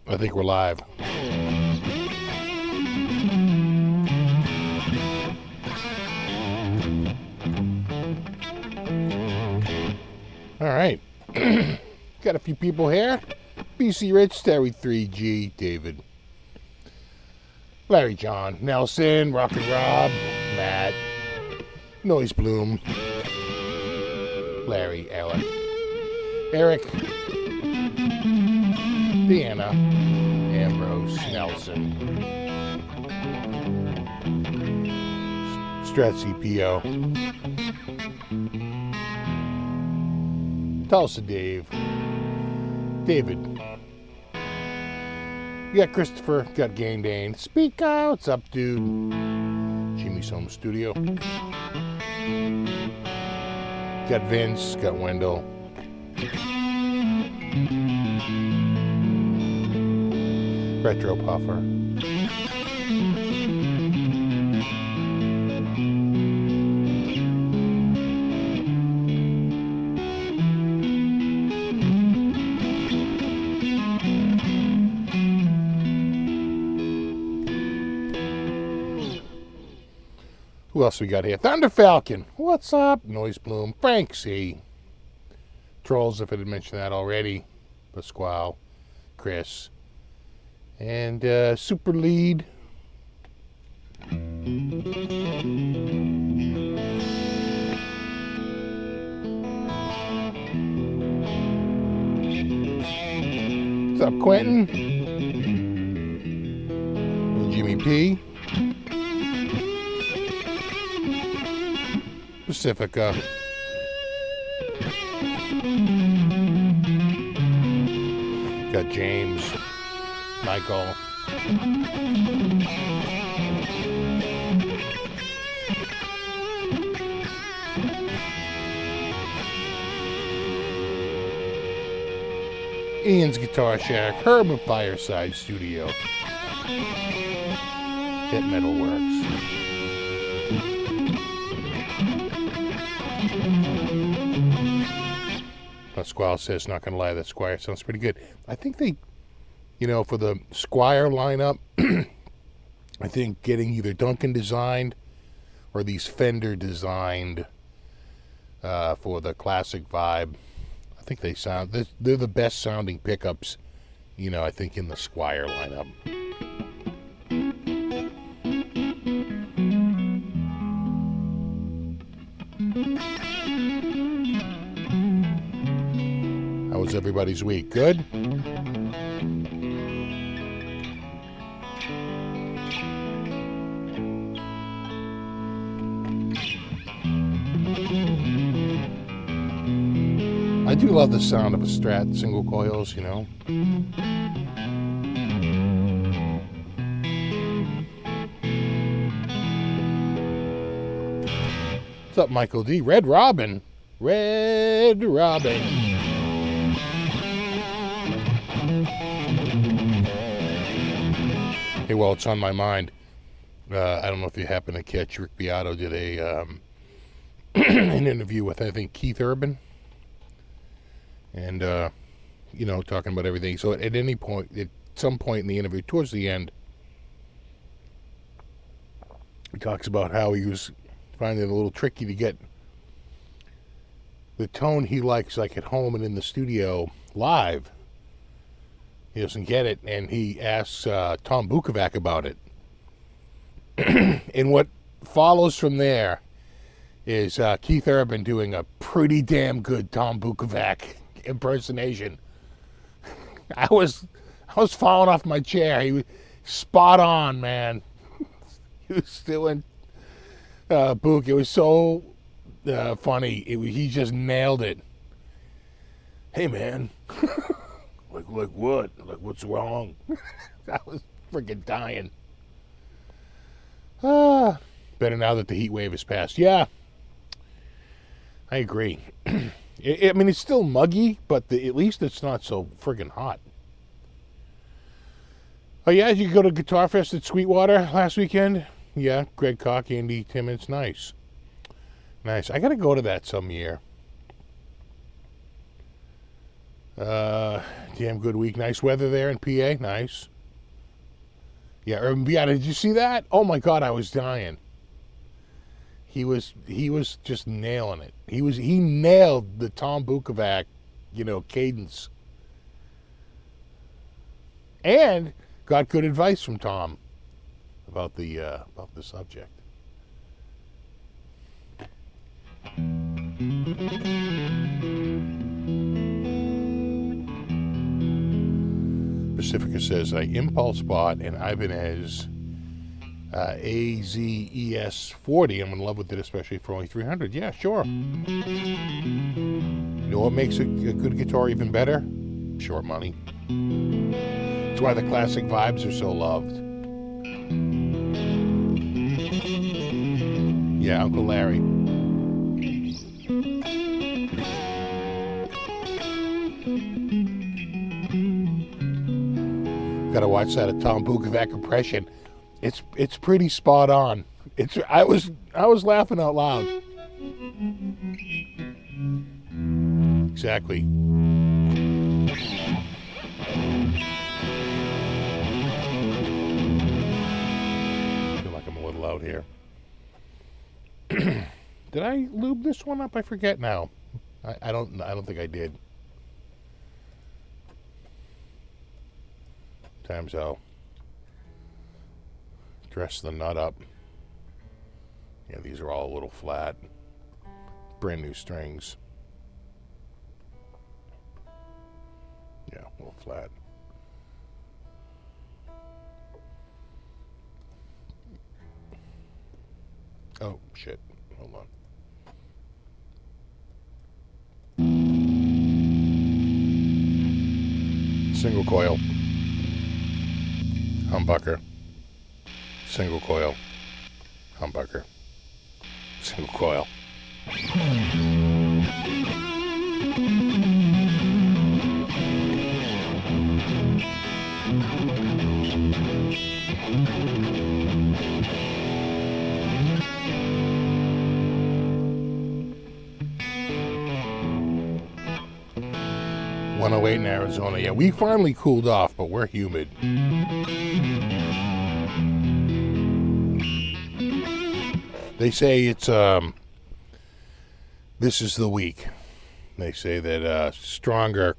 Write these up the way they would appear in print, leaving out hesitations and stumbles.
I think we're live. All right. Got a few people here. BC Rich, Terry 3G, David, Larry John, Nelson, Rock and Rob, Matt, Noise Bloom, Larry, Eric, Deanna, Ambrose, Nelson, Strat CPO, Tulsa Dave, David. You got Christopher, got Game Dane. Speak out, what's up, dude? Jimmy's Home Studio. Got Vince, got Wendell. Retro Puffer. Who else we got here? Thunder Falcon. What's up? Noise Bloom. Frank C. Trolls, if I didn't mention that already. Pasquale. Chris. And Super Lead. What's up, Quentin? And Jimmy P. Pacifica. Got James. Michael. Ian's Guitar Shack. Herb and Fireside Studio. Hit Metal Works. Squall says, not gonna lie, that Squier sounds pretty good. I think they, you know, for the Squier lineup, I think getting either Duncan designed or these Fender designed for the classic vibe, I think they sound, they're the best sounding pickups, you know, I think in the Squier lineup. How was everybody's week? Good? I do love the sound of a Strat single coils, you know. What's up, Michael D? Red Robin. Red Robin. Hey, well, it's on my mind. I don't know if you happen to catch Rick Beato did a an interview with, I think, Keith Urban. And, you know, talking about everything. So at any point, at some point in the interview, towards the end, he talks about how he was finding it a little tricky to get the tone he likes, like at home and in the studio, live. He doesn't get it, and he asks Tom Bukovac about it. And what follows from there is Keith Urban doing a pretty damn good Tom Bukovac impersonation. I was falling off my chair. He was spot on, man. He was doing Book. It was so funny. He just nailed it. Hey, man. like what? Like, what's wrong? I was freaking dying. Better now that the heat wave has passed. Yeah, I agree. I mean, it's still muggy, but at least it's not so friggin' hot. Oh, yeah, did you go to Guitar Fest at Sweetwater last weekend? Yeah, Greg Koch, Andy Timmons. Nice. Nice. I got to go to that some year. Damn good week. Nice weather there in PA. Nice. Yeah, Urban Beata, did you see that? Oh, my God, I was dying. He was just nailing it. He nailed the Tom Bukovac, cadence. And got good advice from Tom about the subject. Pacifica says, I impulse bought an Ibanez AZES 40. I'm in love with it, especially for only $300. Yeah, sure. You know what makes a good guitar even better? Short money. That's why the classic vibes are so loved. Yeah, Uncle Larry. Gotta watch that Tom Bukovac impression. It's pretty spot on. I was laughing out loud. Exactly. I feel like I'm a little out here. Did I lube this one up? I forget now. I don't think I did. Times I'll dress the nut up. Yeah, these are all a little flat. Brand new strings. Yeah, a little flat. Oh, shit. Hold on. Single coil. Humbucker. Single coil. Humbucker. Single coil. .108 in Arizona. Yeah, we finally cooled off, but we're humid. They say it's this is the week. They say that stronger,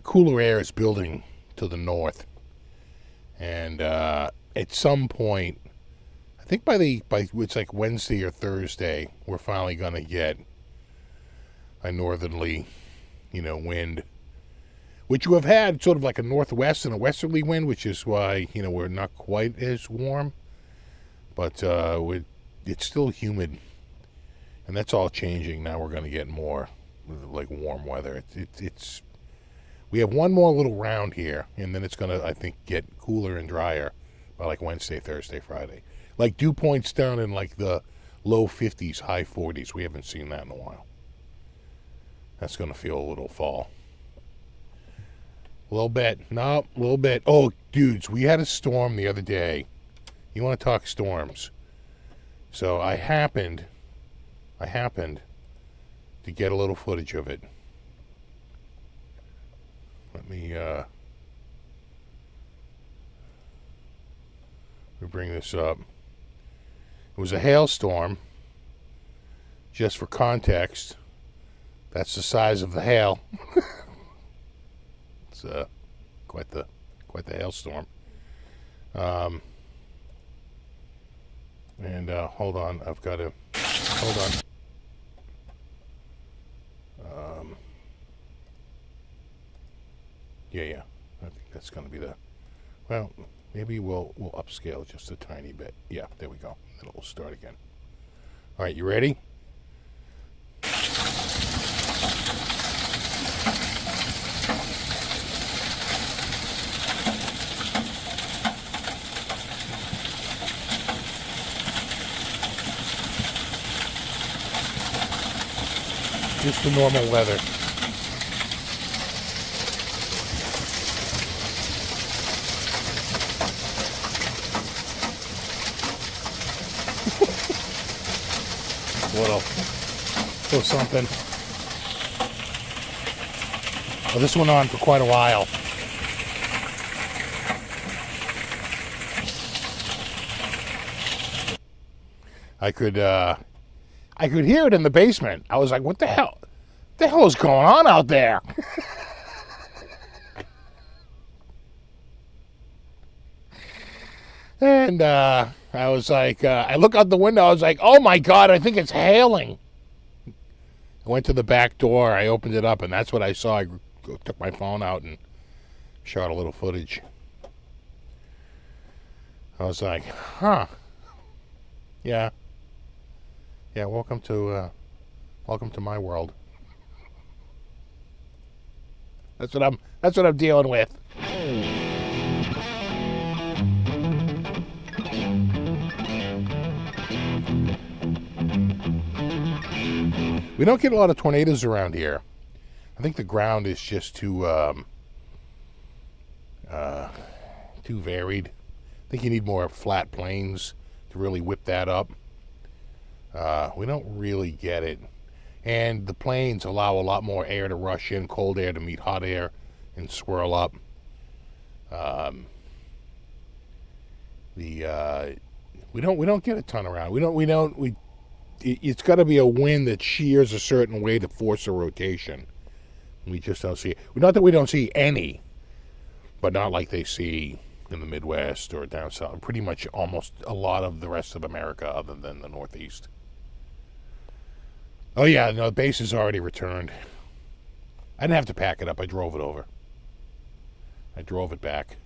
cooler air is building to the north, and at some point, I think by it's like Wednesday or Thursday, we're finally gonna get a northerly, wind, which you have had sort of like a northwest and a westerly wind, which is why we're not quite as warm. But it's still humid, and that's all changing. Now we're going to get more like warm weather. It's we have one more little round here, and then it's going to, I think, get cooler and drier by like Wednesday, Thursday, Friday. Like dew points down in like the low 50s, high 40s. We haven't seen that in a while. That's going to feel a little fall. A little bit. No, a little bit. Oh, dudes, we had a storm the other day. You want to talk storms? So I happened to get a little footage of it. Let me bring this up. It was a hailstorm. Just for context, that's the size of the hail. It's quite the hailstorm. And hold on, I've got to hold on. Yeah. I think that's going to be the... Well, maybe we'll upscale just a tiny bit. Yeah, there we go. Then it will start again. All right, you ready? Just the normal leather. little something. Well, this went on for quite a while. I could hear it in the basement. I was like, what the hell? What the hell is going on out there? And I was like, I look out the window. I was like, oh my God, I think it's hailing. I went to the back door. I opened it up, and that's what I saw. I took my phone out and shot a little footage. I was like, huh. Yeah. Yeah, welcome to my world. That's what I'm dealing with. We don't get a lot of tornadoes around here. I think the ground is just too varied. I think you need more flat plains to really whip that up. We don't really get it. And the plains allow a lot more air to rush in, cold air to meet hot air and swirl up. We don't get a ton around. It's got to be a wind that shears a certain way to force a rotation. We just don't see it. Not that we don't see any, but not like they see in the Midwest or down south. Pretty much almost a lot of the rest of America other than the Northeast. Oh yeah, no, the base is already returned. I didn't have to pack it up. I drove it over. I drove it back.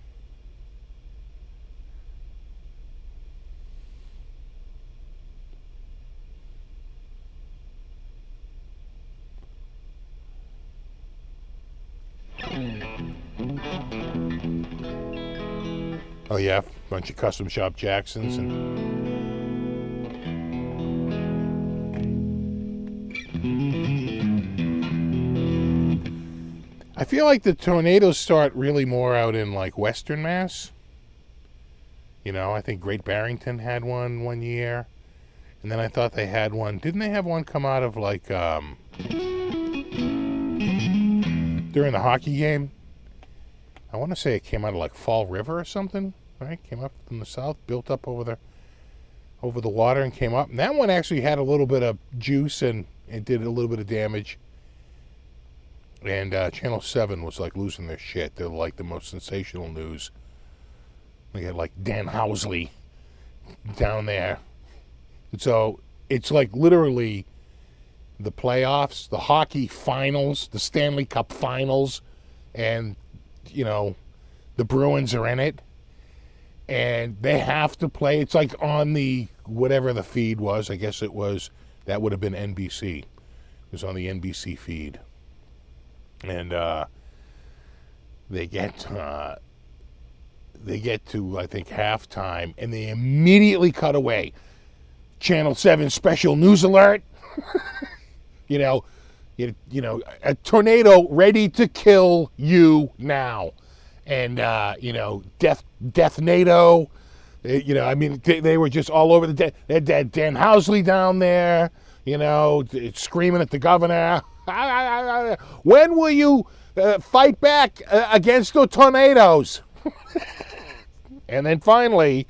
Oh yeah, bunch of custom shop Jacksons and I feel like the tornadoes start really more out in like Western Mass. You know, I think Great Barrington had one year. And then I thought they had one. Didn't they have one come out of like during the hockey game? I want to say it came out of like Fall River or something, right? Came up from the south, built up over the water and came up. And that one actually had a little bit of juice and it did a little bit of damage. And Channel 7 was like losing their shit. They're like the most sensational news. They had like Dan Housley down there. And so it's like literally the playoffs, the hockey finals, the Stanley Cup finals, and you know, the Bruins are in it, and they have to play. It's like on the, whatever the feed was, I guess it was, that would have been NBC. It was on the NBC feed. And they get to, I think, halftime, and they immediately cut away. Channel 7 special news alert. You know, a tornado ready to kill you now. And, Death NATO. You know, I mean, they were just all over the... They had Dan Housley down there, you know, screaming at the governor. When will you fight back against the tornadoes? And then finally...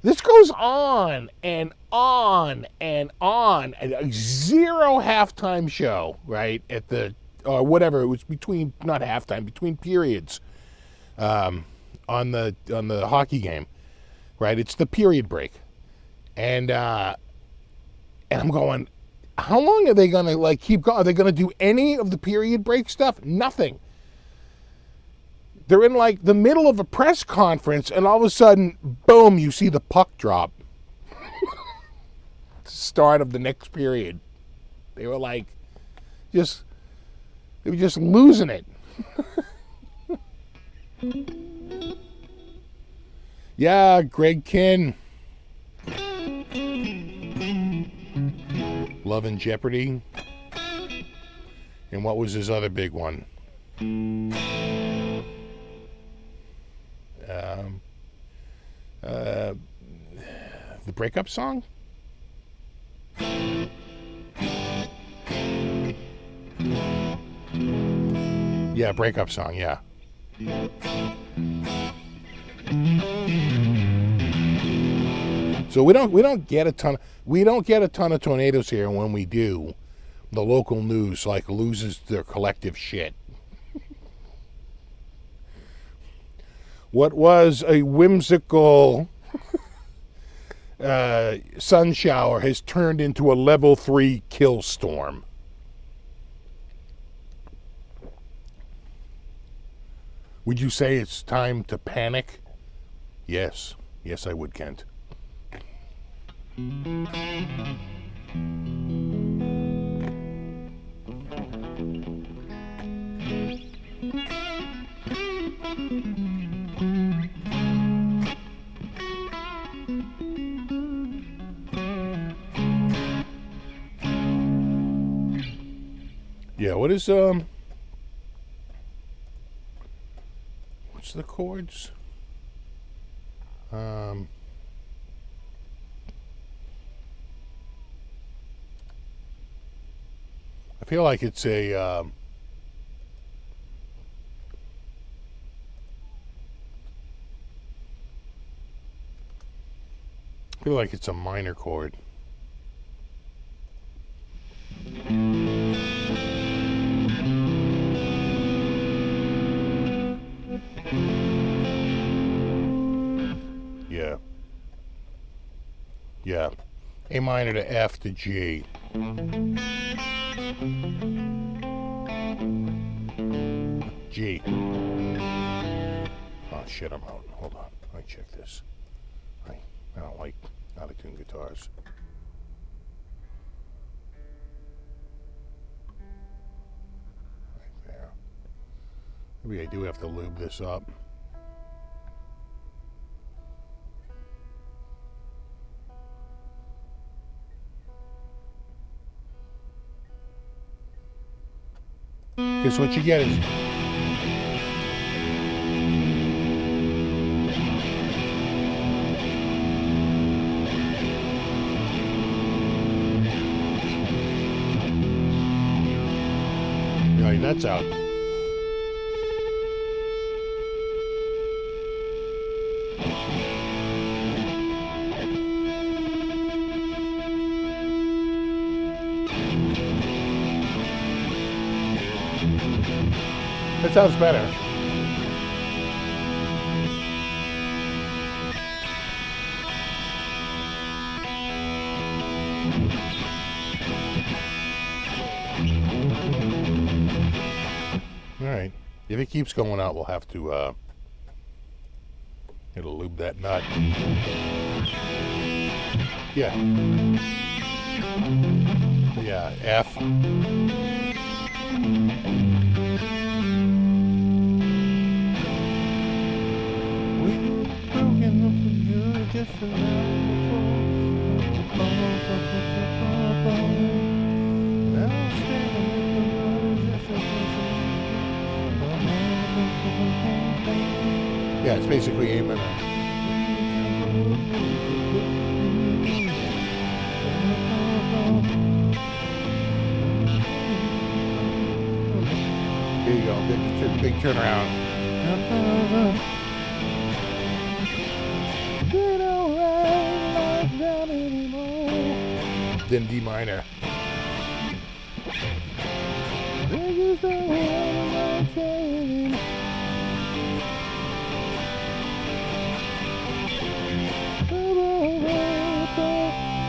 This goes on and on and on. A zero halftime show, right? At the, or whatever, it was between, not halftime, between periods on the hockey game, right? It's the period break. And I'm going, how long are they going to like keep going? Are they going to do any of the period break stuff? Nothing. they're in like the middle of a press conference, and all of a sudden, boom, you see the puck drop. Start of the next period. They were like, they were just losing it. Yeah, Greg Kinn. Love and Jeopardy. And what was his other big one? The breakup song? Yeah, breakup song, yeah. So we don't get a ton of tornadoes here, and when we do, the local news like loses their collective shit. What was a whimsical sun shower has turned into a level 3 kill storm. Would you say it's time to panic? Yes. Yes, I would, Kent. Yeah, what is what's the chords? I feel like it's a I feel like it's a minor chord. Yeah. Yeah. A minor to F to G. G. Oh shit, I'm out. Hold on. Let me check this. I don't like out-of-tune guitars. Right there. Maybe I do have to lube this up. Guess what you get is right, that's out. That sounds better. All right. If it keeps going out, we'll have to it'll lube that nut. Yeah. Yeah, F. Yeah, it's basically A minor. Here you go, big turnaround. Then D minor.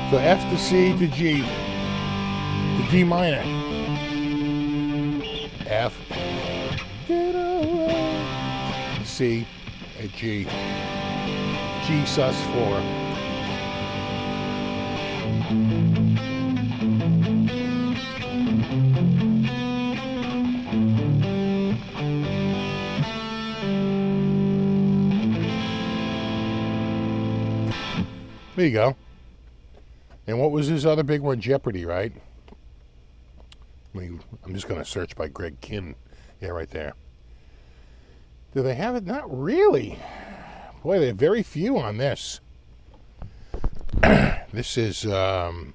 So F to C to G to D minor. F. C, a G. G sus4. There you go. And what was his other big one? Jeopardy, right? I mean, I'm just going to search by Greg Kinn. Yeah, right there. Do they have it? Not really. Boy, they have very few on this. This is, Jeopardy.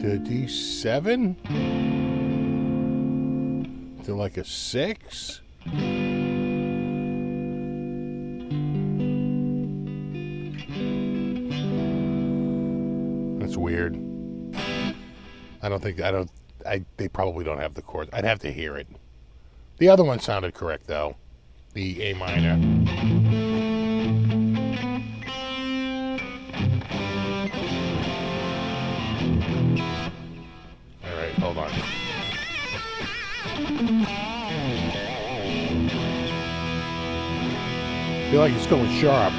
To D7? To like a 6? That's weird. They probably don't have the chords. I'd have to hear it. The other one sounded correct though. The A minor. Alright, hold on. I feel like it's going sharp.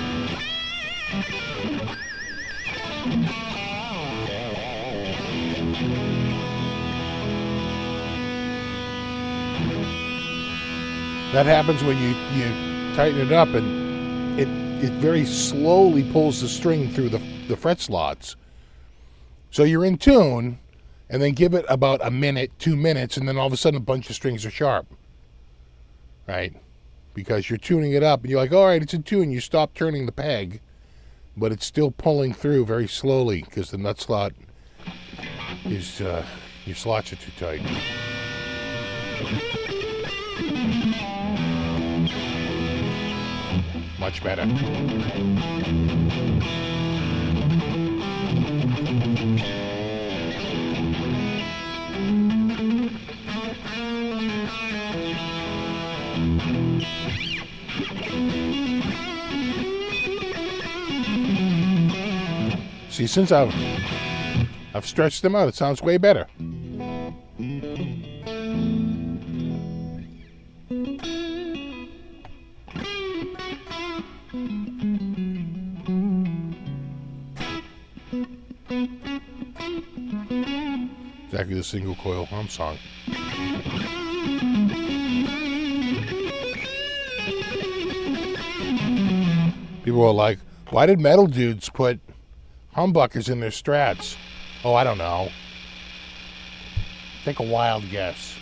That happens when you tighten it up, and it very slowly pulls the string through the fret slots. So you're in tune, and then give it about a minute, 2 minutes, and then all of a sudden a bunch of strings are sharp. Right? Because you're tuning it up, and you're like, all right, it's in tune. You stop turning the peg, but it's still pulling through very slowly because the nut slot is, your slots are too tight. Much better. See, since I've stretched them out, it sounds way better. Exactly the single coil hum song. People are like, why did metal dudes put humbuckers in their Strats? Oh, I don't know. Take a wild guess.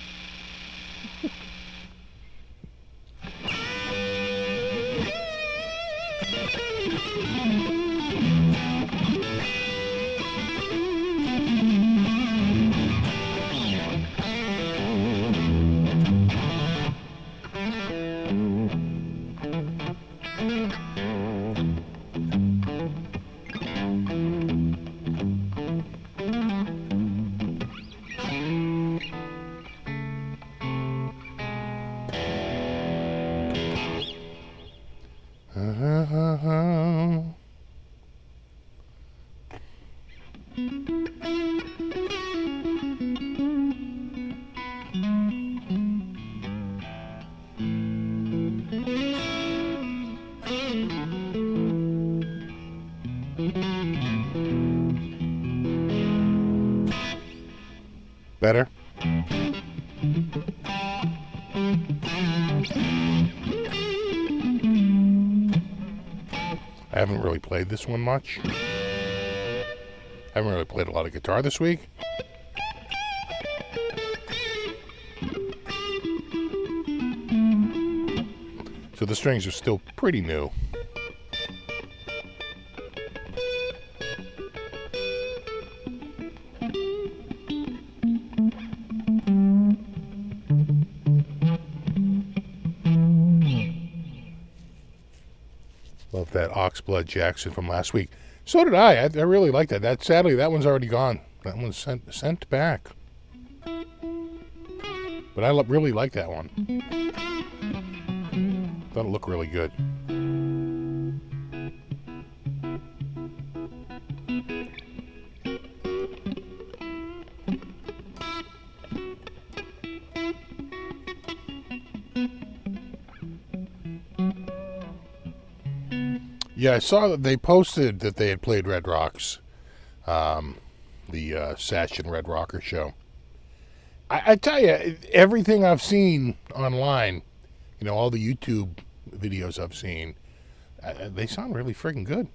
Better? I haven't really played this one much. I haven't really played a lot of guitar this week. So the strings are still pretty new. Love that Oxblood Jackson from last week. So did I. I really like that. Sadly, that one's already gone. That one's sent back. But I really like that one. Thought it looked really good. Yeah, I saw that they posted that they had played Red Rocks, the Satch and Red Rocker show. I tell you, everything I've seen online, all the YouTube videos I've seen, they sound really friggin' good.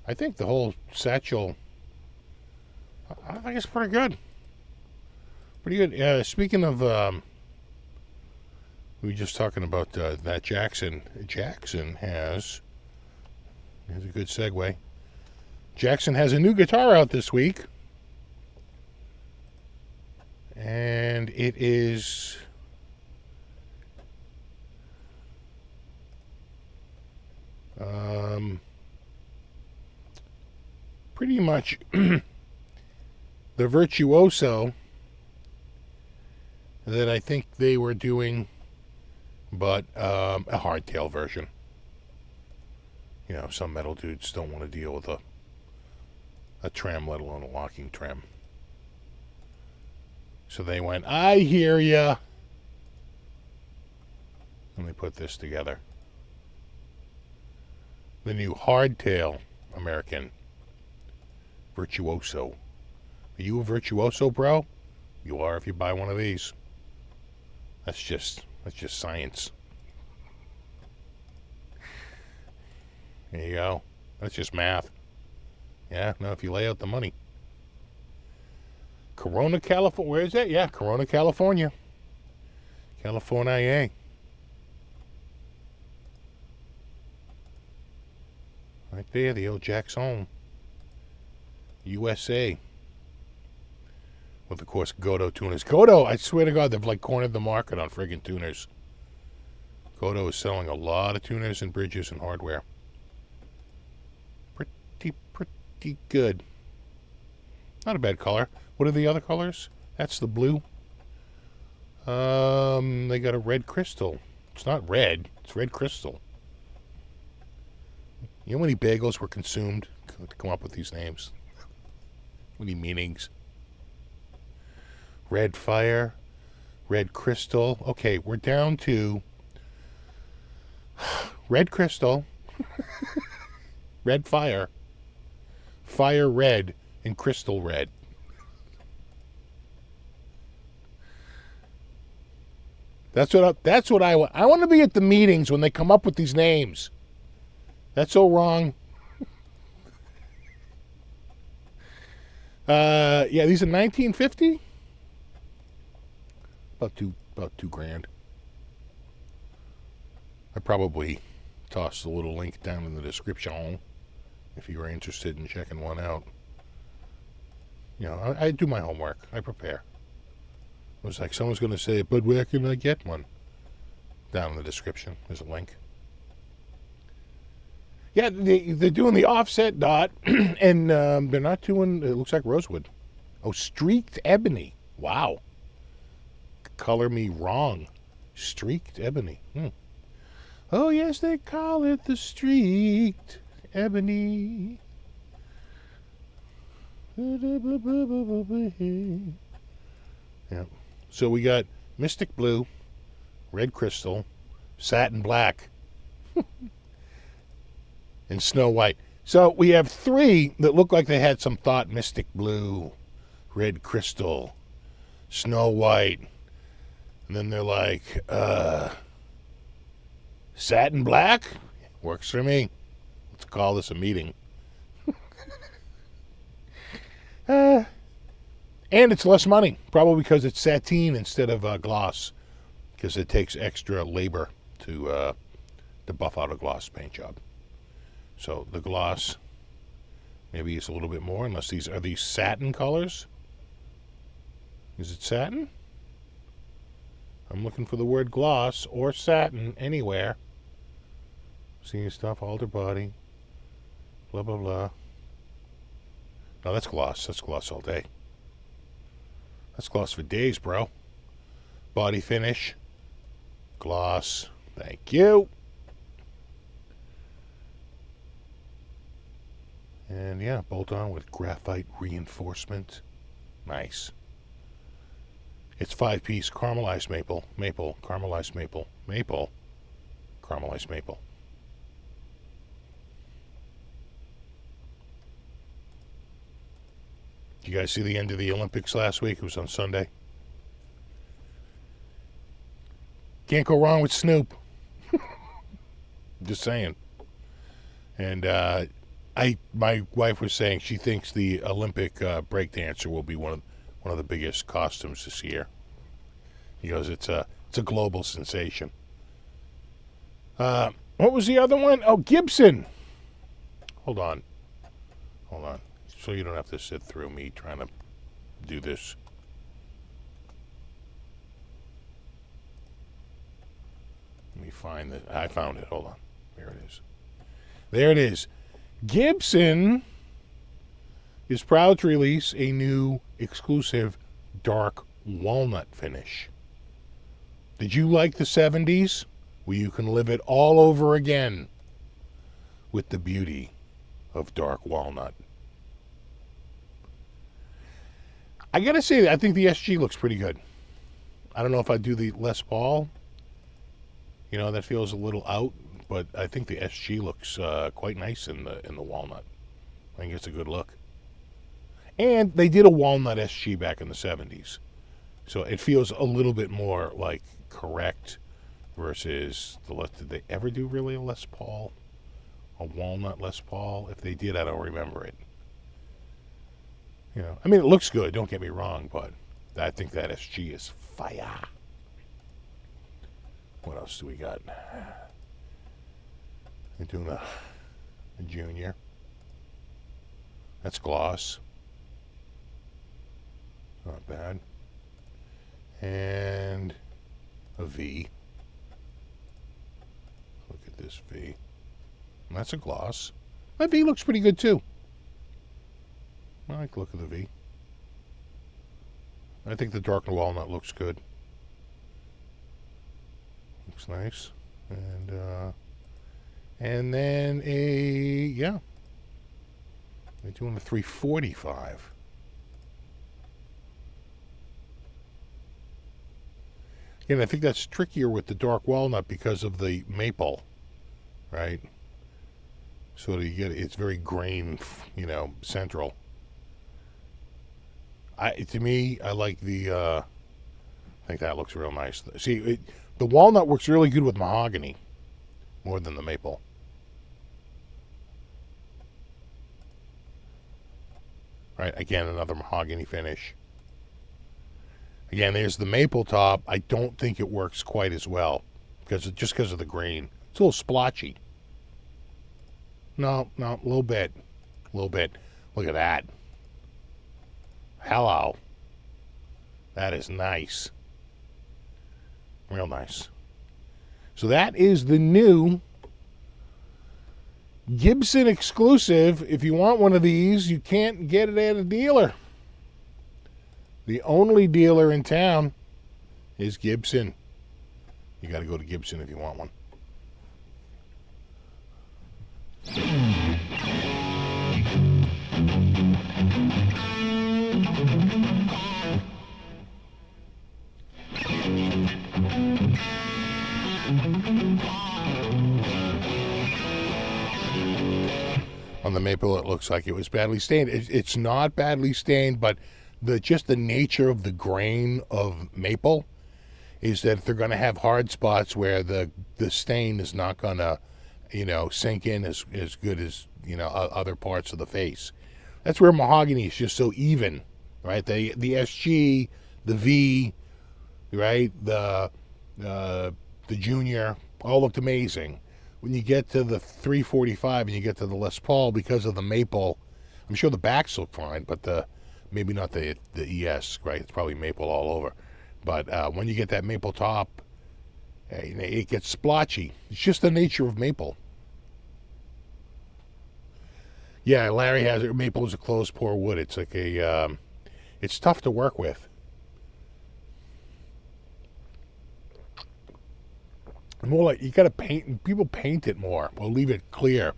I think the whole Satchel, I think it's pretty good. Pretty good. Speaking of, we were just talking about that Jackson. Jackson has, here's a good segue. Jackson has a new guitar out this week. And it is pretty much the Virtuoso that I think they were doing, but a hardtail version. Some metal dudes don't want to deal with a trem, let alone a locking trem. So they went, I hear ya. And they put this together. The new hardtail American Virtuoso. Are you a Virtuoso, bro? You are if you buy one of these. That's just science. There you go. That's just math. Yeah, no, if you lay out the money. Corona, California. Where is that? Yeah, Corona, California. California. Right there, the old Jackson. USA. With, of course, Godo tuners. Godo, I swear to God, they've like cornered the market on friggin' tuners. Godo is selling a lot of tuners and bridges and hardware. Pretty good. Not a bad color. What are the other colors? That's the blue. They got a red crystal. It's not red. It's red crystal. You know how many bagels were consumed to come up with these names? How many meanings? Red fire. Red crystal. Okay, we're down to red crystal. Red fire. Fire red and crystal red. That's what I want. I want to be at the meetings when they come up with these names. That's so wrong. Yeah, these are 1950. About two grand. I probably tossed a little link down in the description if you were interested in checking one out. I do my homework. I prepare. It was like someone's going to say, but where can I get one? Down in the description, there's a link. Yeah, they're doing the offset dot, and they're not doing, it looks like rosewood. Oh, streaked ebony. Wow. Color me wrong. Streaked ebony. Oh, yes, they call it the streaked ebony. Yeah. So we got Mystic Blue, Red Crystal, Satin Black, and Snow White. So we have three that look like they had some thought. Mystic Blue, Red Crystal, Snow White. And then they're like, Satin Black? Works for me. Let's call this a meeting. And it's less money, probably because it's sateen instead of gloss, because it takes extra labor to buff out a gloss paint job. So the gloss maybe is a little bit more, unless are these satin colors? Is it satin? I'm looking for the word gloss or satin anywhere. Seeing stuff, alter body, blah, blah, blah. No, that's gloss. That's gloss all day. That's gloss for days, bro. Body finish. Gloss. Thank you. And yeah, bolt on with graphite reinforcement. Nice. It's 5-piece caramelized maple, caramelized maple, caramelized maple. You guys see the end of the Olympics last week? It was on Sunday. Can't go wrong with Snoop. Just saying. And my wife was saying she thinks the Olympic breakdancer will be one of the biggest costumes this year. Because it's a global sensation. What was the other one? Oh, Gibson. Hold on. So you don't have to sit through me trying to do this. Let me find it. I found it. Hold on. There it is. There it is. Gibson is proud to release a new exclusive dark walnut finish. Did you like the 70s? Well, you can live it all over again with the beauty of dark walnut. I gotta say, I think the SG looks pretty good. I don't know if I do the Les Paul. You know, that feels a little out, but I think the SG looks quite nice in the walnut. I think it's a good look. And they did a walnut SG back in the 70s. So it feels a little bit more like correct versus did they ever do really a Les Paul? A walnut Les Paul? If they did, I don't remember it. You know, I mean, it looks good, don't get me wrong, but I think that SG is fire. What else do we got? We're doing a Junior. That's gloss. Not bad. And a V. Look at this V. And that's a gloss. That V looks pretty good too. I like the look of the V. I think the dark walnut looks good. Looks nice. And then we're doing a 345. And I think that's trickier with the dark walnut because of the maple, right? So you get it's very grain, central. To me, I like the. I think that looks real nice. See, the walnut works really good with mahogany, more than the maple. Right, again, another mahogany finish. Again, there's the maple top. I don't think it works quite as well because of the grain. It's a little splotchy. No, a little bit. Look at that. Hello. That is nice. Real nice. So that is the new Gibson exclusive. If you want one of these, you can't get it at a dealer. The only dealer in town is Gibson. You got to go to Gibson if you want one. On the maple, it looks like it was badly stained. It's not badly stained, but just the nature of the grain of maple is that they're going to have hard spots where the stain is not going to, sink in as good as, other parts of the face. That's where mahogany is just so even, right? The SG, the V, right? The Junior all looked amazing. When you get to the 345 and you get to the Les Paul, because of the maple, I'm sure the backs look fine, but maybe not the ES, right? It's probably maple all over. But when you get that maple top, it gets splotchy. It's just the nature of maple. Yeah, Larry has it. Maple is a closed pore wood. It's like it's tough to work with. More like you got to paint. People paint it more. We'll leave it clear.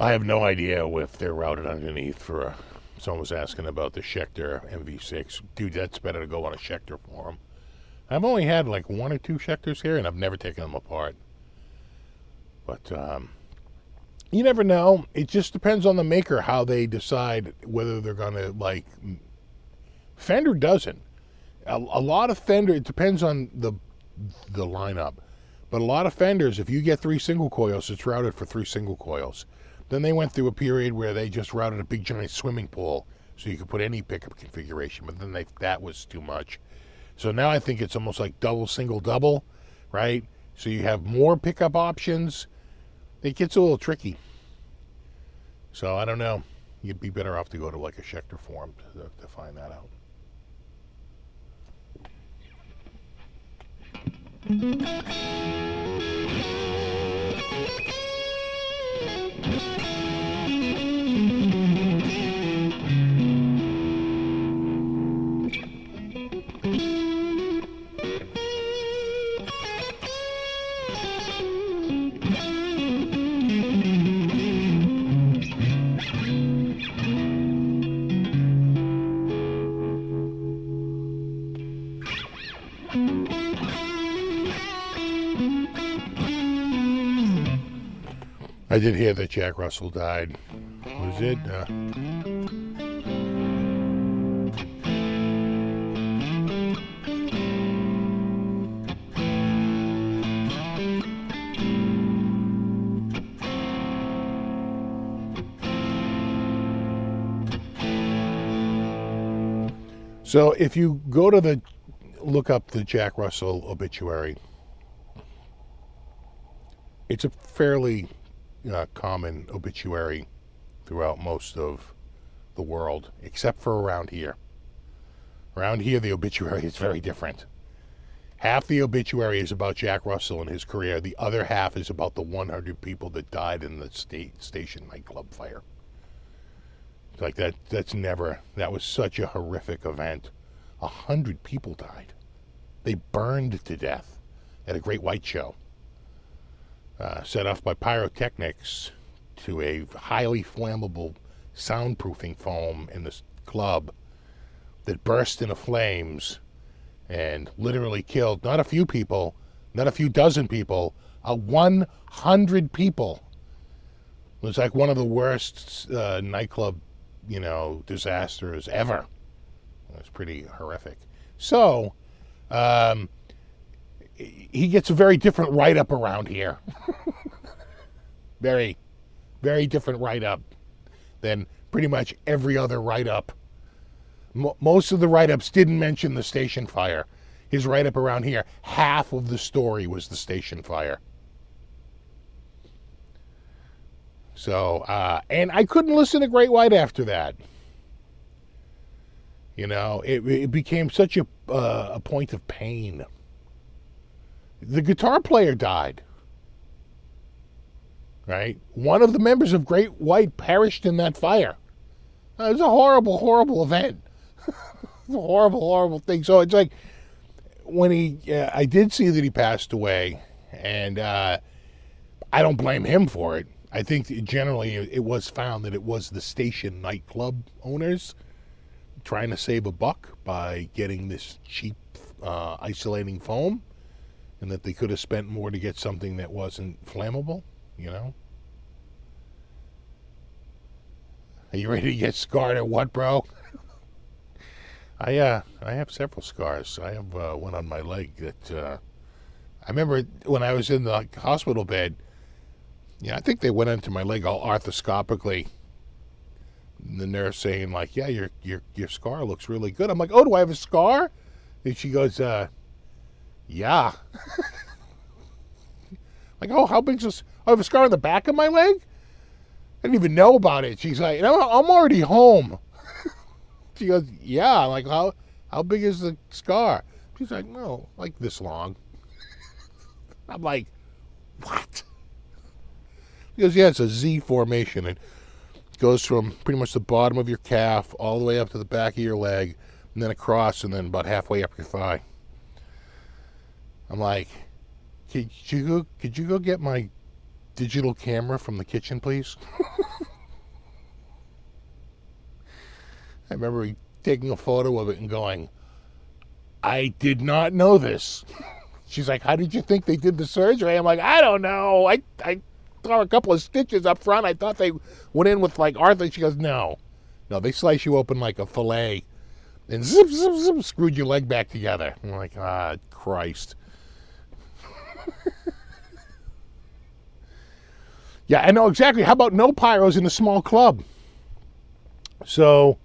I have no idea if they're routed underneath for a... Someone was asking about the Schecter MV6. Dude, that's better to go on a Schecter forum. I've only had like 1 or 2 Schecters here, and I've never taken them apart. But you never know. It just depends on the maker how they decide whether they're going to, like... Fender doesn't. A lot of Fender, it depends on the lineup. But a lot of Fenders, if you get 3 single coils, it's routed for 3 single coils. Then they went through a period where they just routed a big giant swimming pool so you could put any pickup configuration, but then that was too much. So now I think it's almost like double, single, double, right? So you have more pickup options. It gets a little tricky. So I don't know. You'd be better off to go to like a Schecter forum to find that out. I did hear that Jack Russell died. Was it? So if you go to look up the Jack Russell obituary, it's a fairly common obituary throughout most of the world, except for around here. Around here, the obituary is very different. Half the obituary is about Jack Russell and his career. The other half is about the 100 people that died in the station nightclub fire. It's like that was such a horrific event. 100 people died. They burned to death at a Great White Show. Set off by pyrotechnics to a highly flammable soundproofing foam in this club that burst into flames and literally killed not a few people, not a few dozen people, 100 people. It was like one of the worst nightclub, disasters ever. It was pretty horrific. So, he gets a very different write-up around here. Very, very different write-up than pretty much every other write-up. Most of the write-ups didn't mention the station fire. His write-up around here, half of the story was the station fire. So, and I couldn't listen to Great White after that. It became such a point of pain. The guitar player died, right? One of the members of Great White perished in that fire. It was a horrible, horrible event. It's a horrible, horrible thing. So it's like when I did see that he passed away, and I don't blame him for it. I think generally it was found that it was the station nightclub owners trying to save a buck by getting this cheap isolating foam, and that they could have spent more to get something that wasn't flammable, Are you ready to get scarred or what, bro? I have several scars. I have one on my leg that I remember when I was in the hospital bed. I think they went into my leg all arthroscopically. And the nurse saying like, "Yeah, your scar looks really good." I'm like, "Oh, do I have a scar?" And she goes, "Yeah." Like, "Oh, how big's this? I have a scar on the back of my leg? I didn't even know about it." She's like, "No, I'm already home." She goes, "Yeah." I'm like, how big is the scar?" She's like, "No, like this long." I'm like, "What?" She goes, "Yeah, it's a Z formation. It goes from pretty much the bottom of your calf all the way up to the back of your leg, and then across, and then about halfway up your thigh." I'm like, could you go get my digital camera from the kitchen, please? I remember taking a photo of it and going, I did not know this. She's like, how did you think they did the surgery? I'm like, I don't know. I saw a couple of stitches up front. I thought they went in with like Arthur. She goes, no, they slice you open like a fillet and zip, zip, zip, screwed your leg back together. I'm like, Christ. Yeah, I know exactly. How about no pyros in a small club? So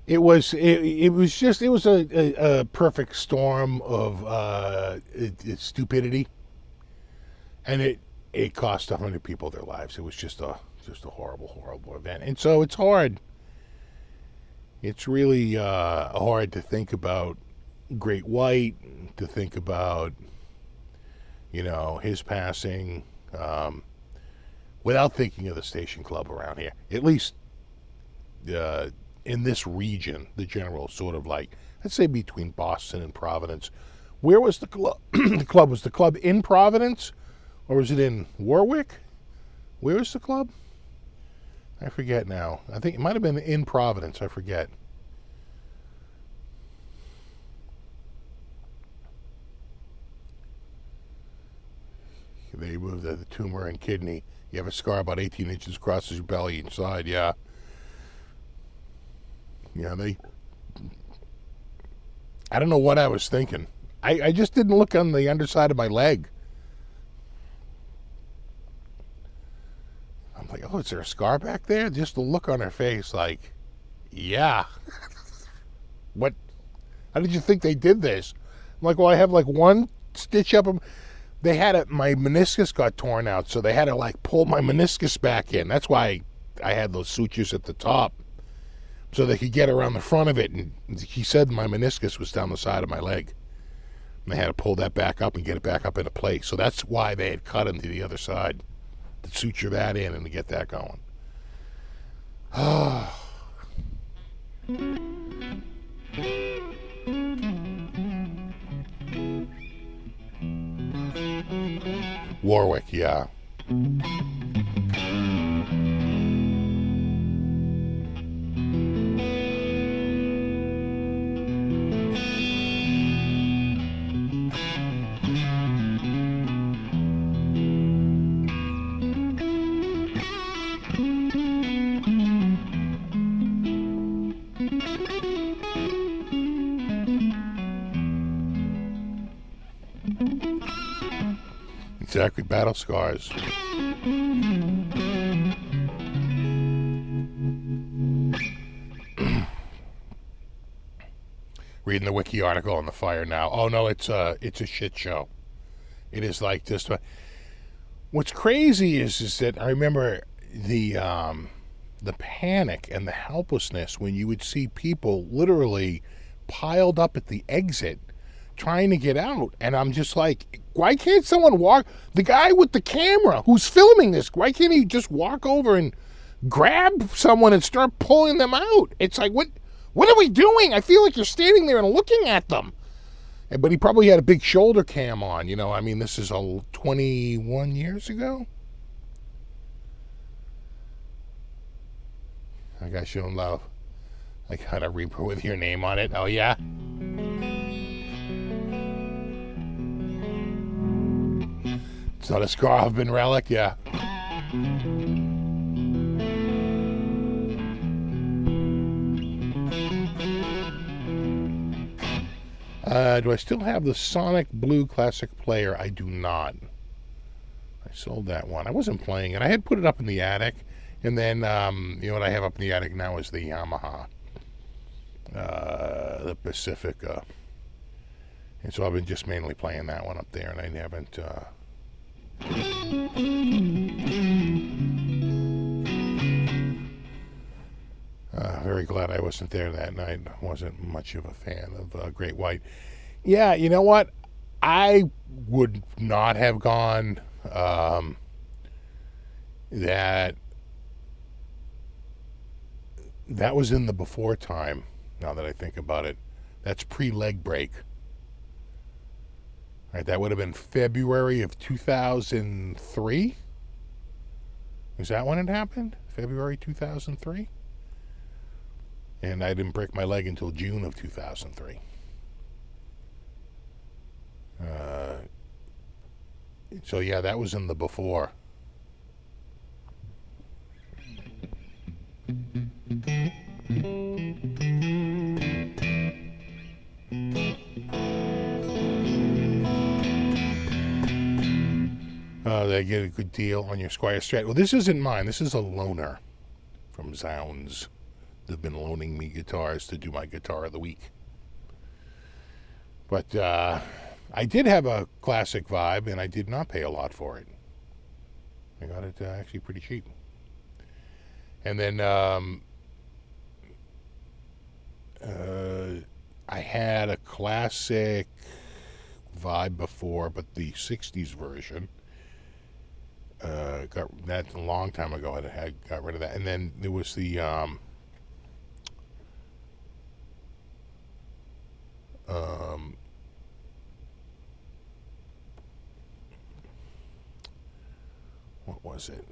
it was a perfect storm of stupidity, and it cost 100 people their lives. It was just a horrible event, and so it's hard. It's really hard to think about Great White, to think about his passing. Without thinking of the station club around here, at least in this region, the general sort of like, let's say between Boston and Providence. Where was the club? Was the club in Providence, or was it in Warwick? Where was the club? I forget now. I think it might have been in Providence. I forget. They moved the tumor and kidney. You have a scar about 18 inches across your belly inside, yeah. Yeah, I don't know what I was thinking. I just didn't look on the underside of my leg. I'm like, oh, is there a scar back there? Just the look on her face, like, yeah. What? How did you think they did this? I'm like, well, I have like one stitch up. They had it, my meniscus got torn out, so they had to like pull my meniscus back in. That's why I had those sutures at the top, so they could get around the front of it. And he said my meniscus was down the side of my leg. And they had to pull that back up and get it back up into place. So that's why they had cut him to the other side, to suture that in and to get that going. Warwick, yeah. Exactly, battle scars. Reading the wiki article on the fire now. Oh no, it's a shit show. It is like just. What's crazy is that I remember the panic and the helplessness when you would see people literally piled up at the exit trying to get out, and I'm just like, why can't someone walk? The guy with the camera who's filming this, why can't he just walk over and grab someone and start pulling them out? It's like, what are we doing? I feel like you're standing there and looking at them. But he probably had a big shoulder cam on, I mean, this is 21 years ago. I got shown love. I got a Reaper with your name on it. Oh yeah. It's not a Scarhoven relic, yeah. Do I still have the Sonic Blue Classic Player? I do not. I sold that one. I wasn't playing it. I had put it up in the attic, and then what I have up in the attic now is the Yamaha, the Pacifica, and so I've been just mainly playing that one up there, and I haven't. Very glad I wasn't there that night. I wasn't much of a fan of Great White. Yeah, you know what? I would not have gone. That was in the before time, now that I think about it. That's pre-leg break. Right, that would have been February of 2003. Is that when it happened? February 2003? And I didn't break my leg until June of 2003. So yeah, that was in the before. They get a good deal on your Squier Strat. Well, this isn't mine. This is a loaner from Zounds. They've been loaning me guitars to do my Guitar of the Week. But I did have a classic vibe, and I did not pay a lot for it. I got it actually pretty cheap. And then I had a classic vibe before, but the 60s version. Got that a long time ago. I got rid of that. And then there was the what was it?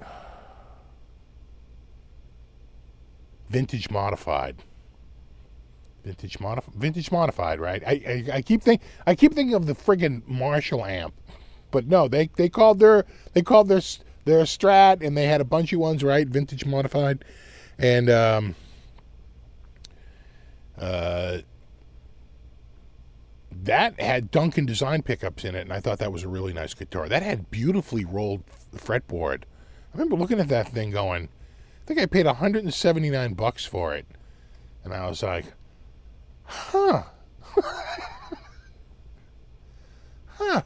Vintage modified, right? I keep thinking of the friggin' Marshall amp, but no, they called their Strat, and they had a bunch of ones, right? Vintage modified, and that had Duncan design pickups in it, and I thought that was a really nice guitar. That had beautifully rolled fretboard. I remember looking at that thing going, I think I paid $179 for it, and I was like, huh. Huh.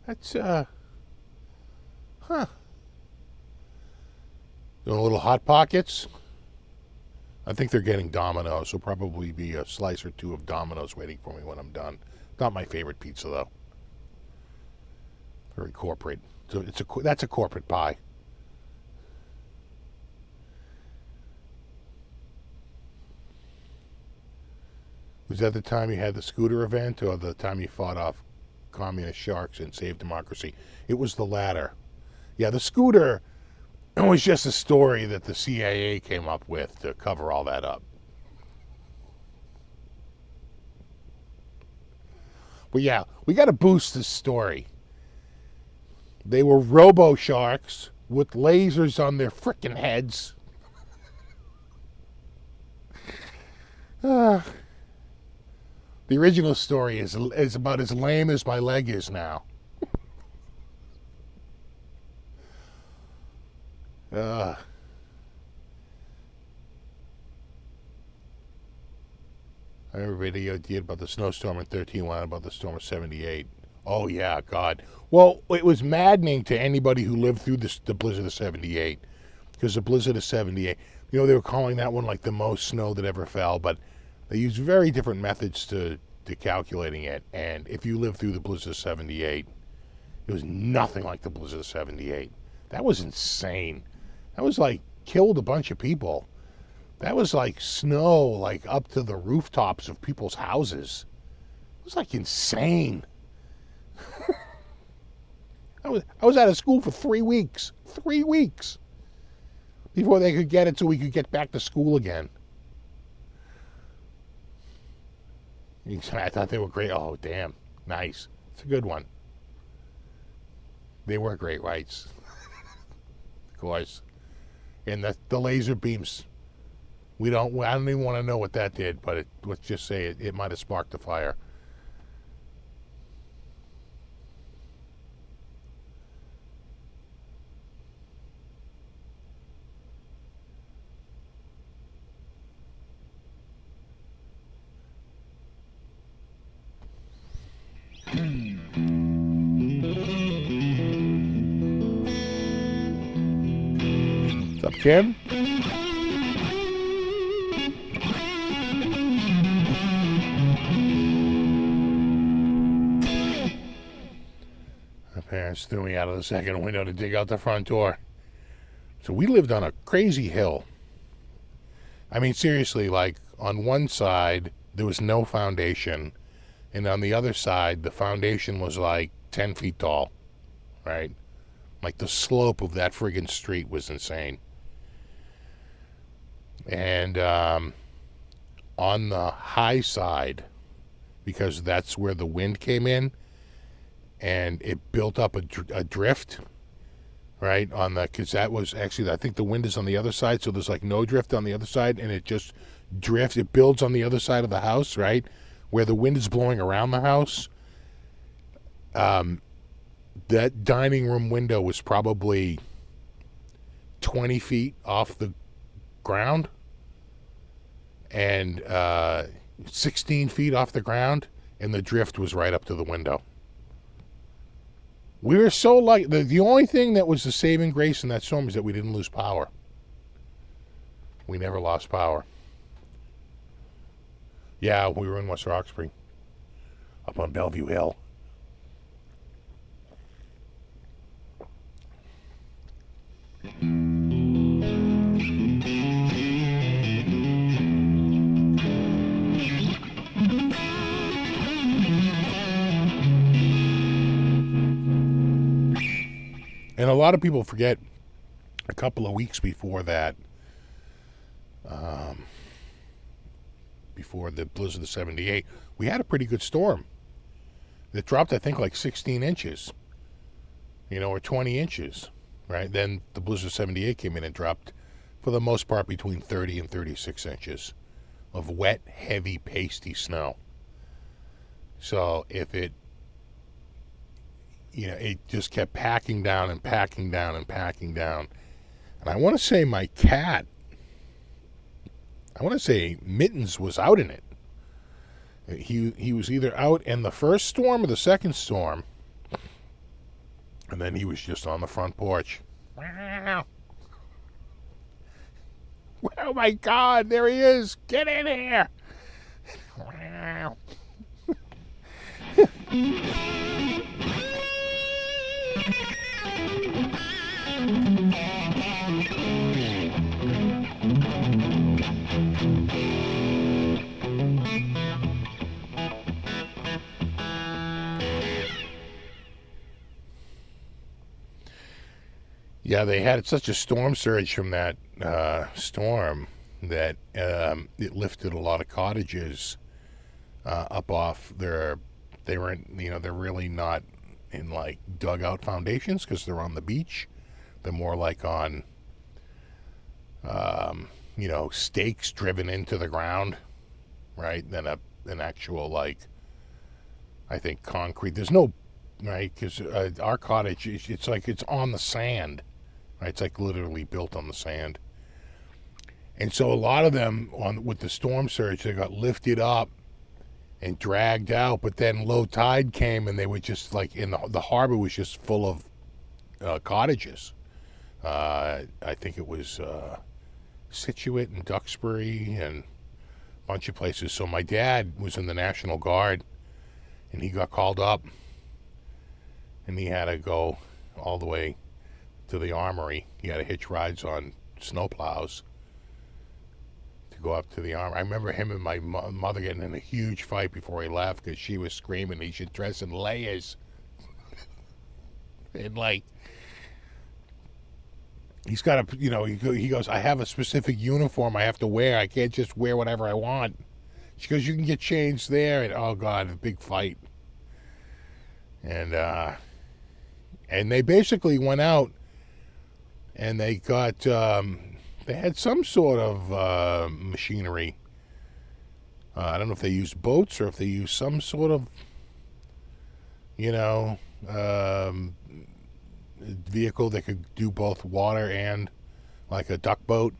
That's, Doing a little Hot Pockets. I think they're getting Domino's. There'll probably be a slice or two of Domino's waiting for me when I'm done. Not my favorite pizza, though. Very corporate. So that's a corporate pie. Was that the time you had the scooter event, or the time you fought off communist sharks and saved democracy? It was the latter. Yeah, the scooter was just a story that the CIA came up with to cover all that up. But yeah, we got to boost this story. They were robo sharks with lasers on their frickin' heads. The original story is about as lame as my leg is now. I remember a video you did about the snowstorm in 13, one about the storm of 78. Oh, yeah, God. Well, it was maddening to anybody who lived through the blizzard of 78. Because the blizzard of 78, you know, they were calling that one like the most snow that ever fell, but they used very different methods to calculating it. And if you lived through the blizzard of 78, it was nothing like the blizzard of 78. That was insane. That was like, killed a bunch of people. That was like snow, like up to the rooftops of people's houses. It was like insane. I was out of school for 3 weeks. 3 weeks. Before they could get it so we could get back to school again. I thought they were great. Oh, damn. Nice. It's a good one. They were great lights. Of course. And the laser beams. I don't even want to know what that did, but let's just say it might have sparked a fire. What's up, Kim? My parents threw me out of the second window to dig out the front door. So we lived on a crazy hill. I mean, seriously, like on one side, there was no foundation. And on the other side, the foundation was like 10 feet tall, right? Like, the slope of that friggin' street was insane. And on the high side, because that's where the wind came in, and it built up a drift, right? Because that was actually, I think the wind is on the other side, so there's like no drift on the other side, and it just drifts. It builds on the other side of the house, right? Where the wind is blowing around the house. That dining room window was probably 20 feet off the ground and 16 feet off the ground, and the drift was right up to the window. We were so like, the only thing that was the saving grace in that storm is that we didn't lose power. We never lost power. Yeah, we were in West Roxbury, up on Bellevue Hill. And a lot of people forget, a couple of weeks before that, before the blizzard of 78, we had a pretty good storm. It dropped, I think, like 16 inches, or 20 inches, right? Then the blizzard of 78 came in and dropped, for the most part, between 30 and 36 inches of wet, heavy, pasty snow. So if it, it just kept packing down and packing down and packing down. And I want to say my cat, Mittens was out in it. He was either out in the first storm or the second storm. And then he was just on the front porch. Oh my God, there he is. Get in here. Yeah, they had such a storm surge from that storm that it lifted a lot of cottages up off their. They were, they're really not in like dugout foundations because they're on the beach. They're more like on, stakes driven into the ground, right? Than an actual, like, I think concrete. There's no, right? Because our cottage, it's like it's on the sand. Right, it's like literally built on the sand. And so a lot of them, with the storm surge, they got lifted up and dragged out, but then low tide came and they were just like, the harbor was just full of cottages. I think it was Scituate and Duxbury and a bunch of places. So my dad was in the National Guard and he got called up and he had to go all the way to the armory. He had to hitch rides on snowplows to go up to the armory. I remember him and my mother getting in a huge fight before he left because she was screaming he should dress in layers. And like, he's got to, he goes, I have a specific uniform I have to wear. I can't just wear whatever I want. She goes, you can get changed there. And oh God, a big fight. And they basically went out and they got, they had some sort of machinery. I don't know if they used boats or if they used some sort of, vehicle that could do both water and like a duck boat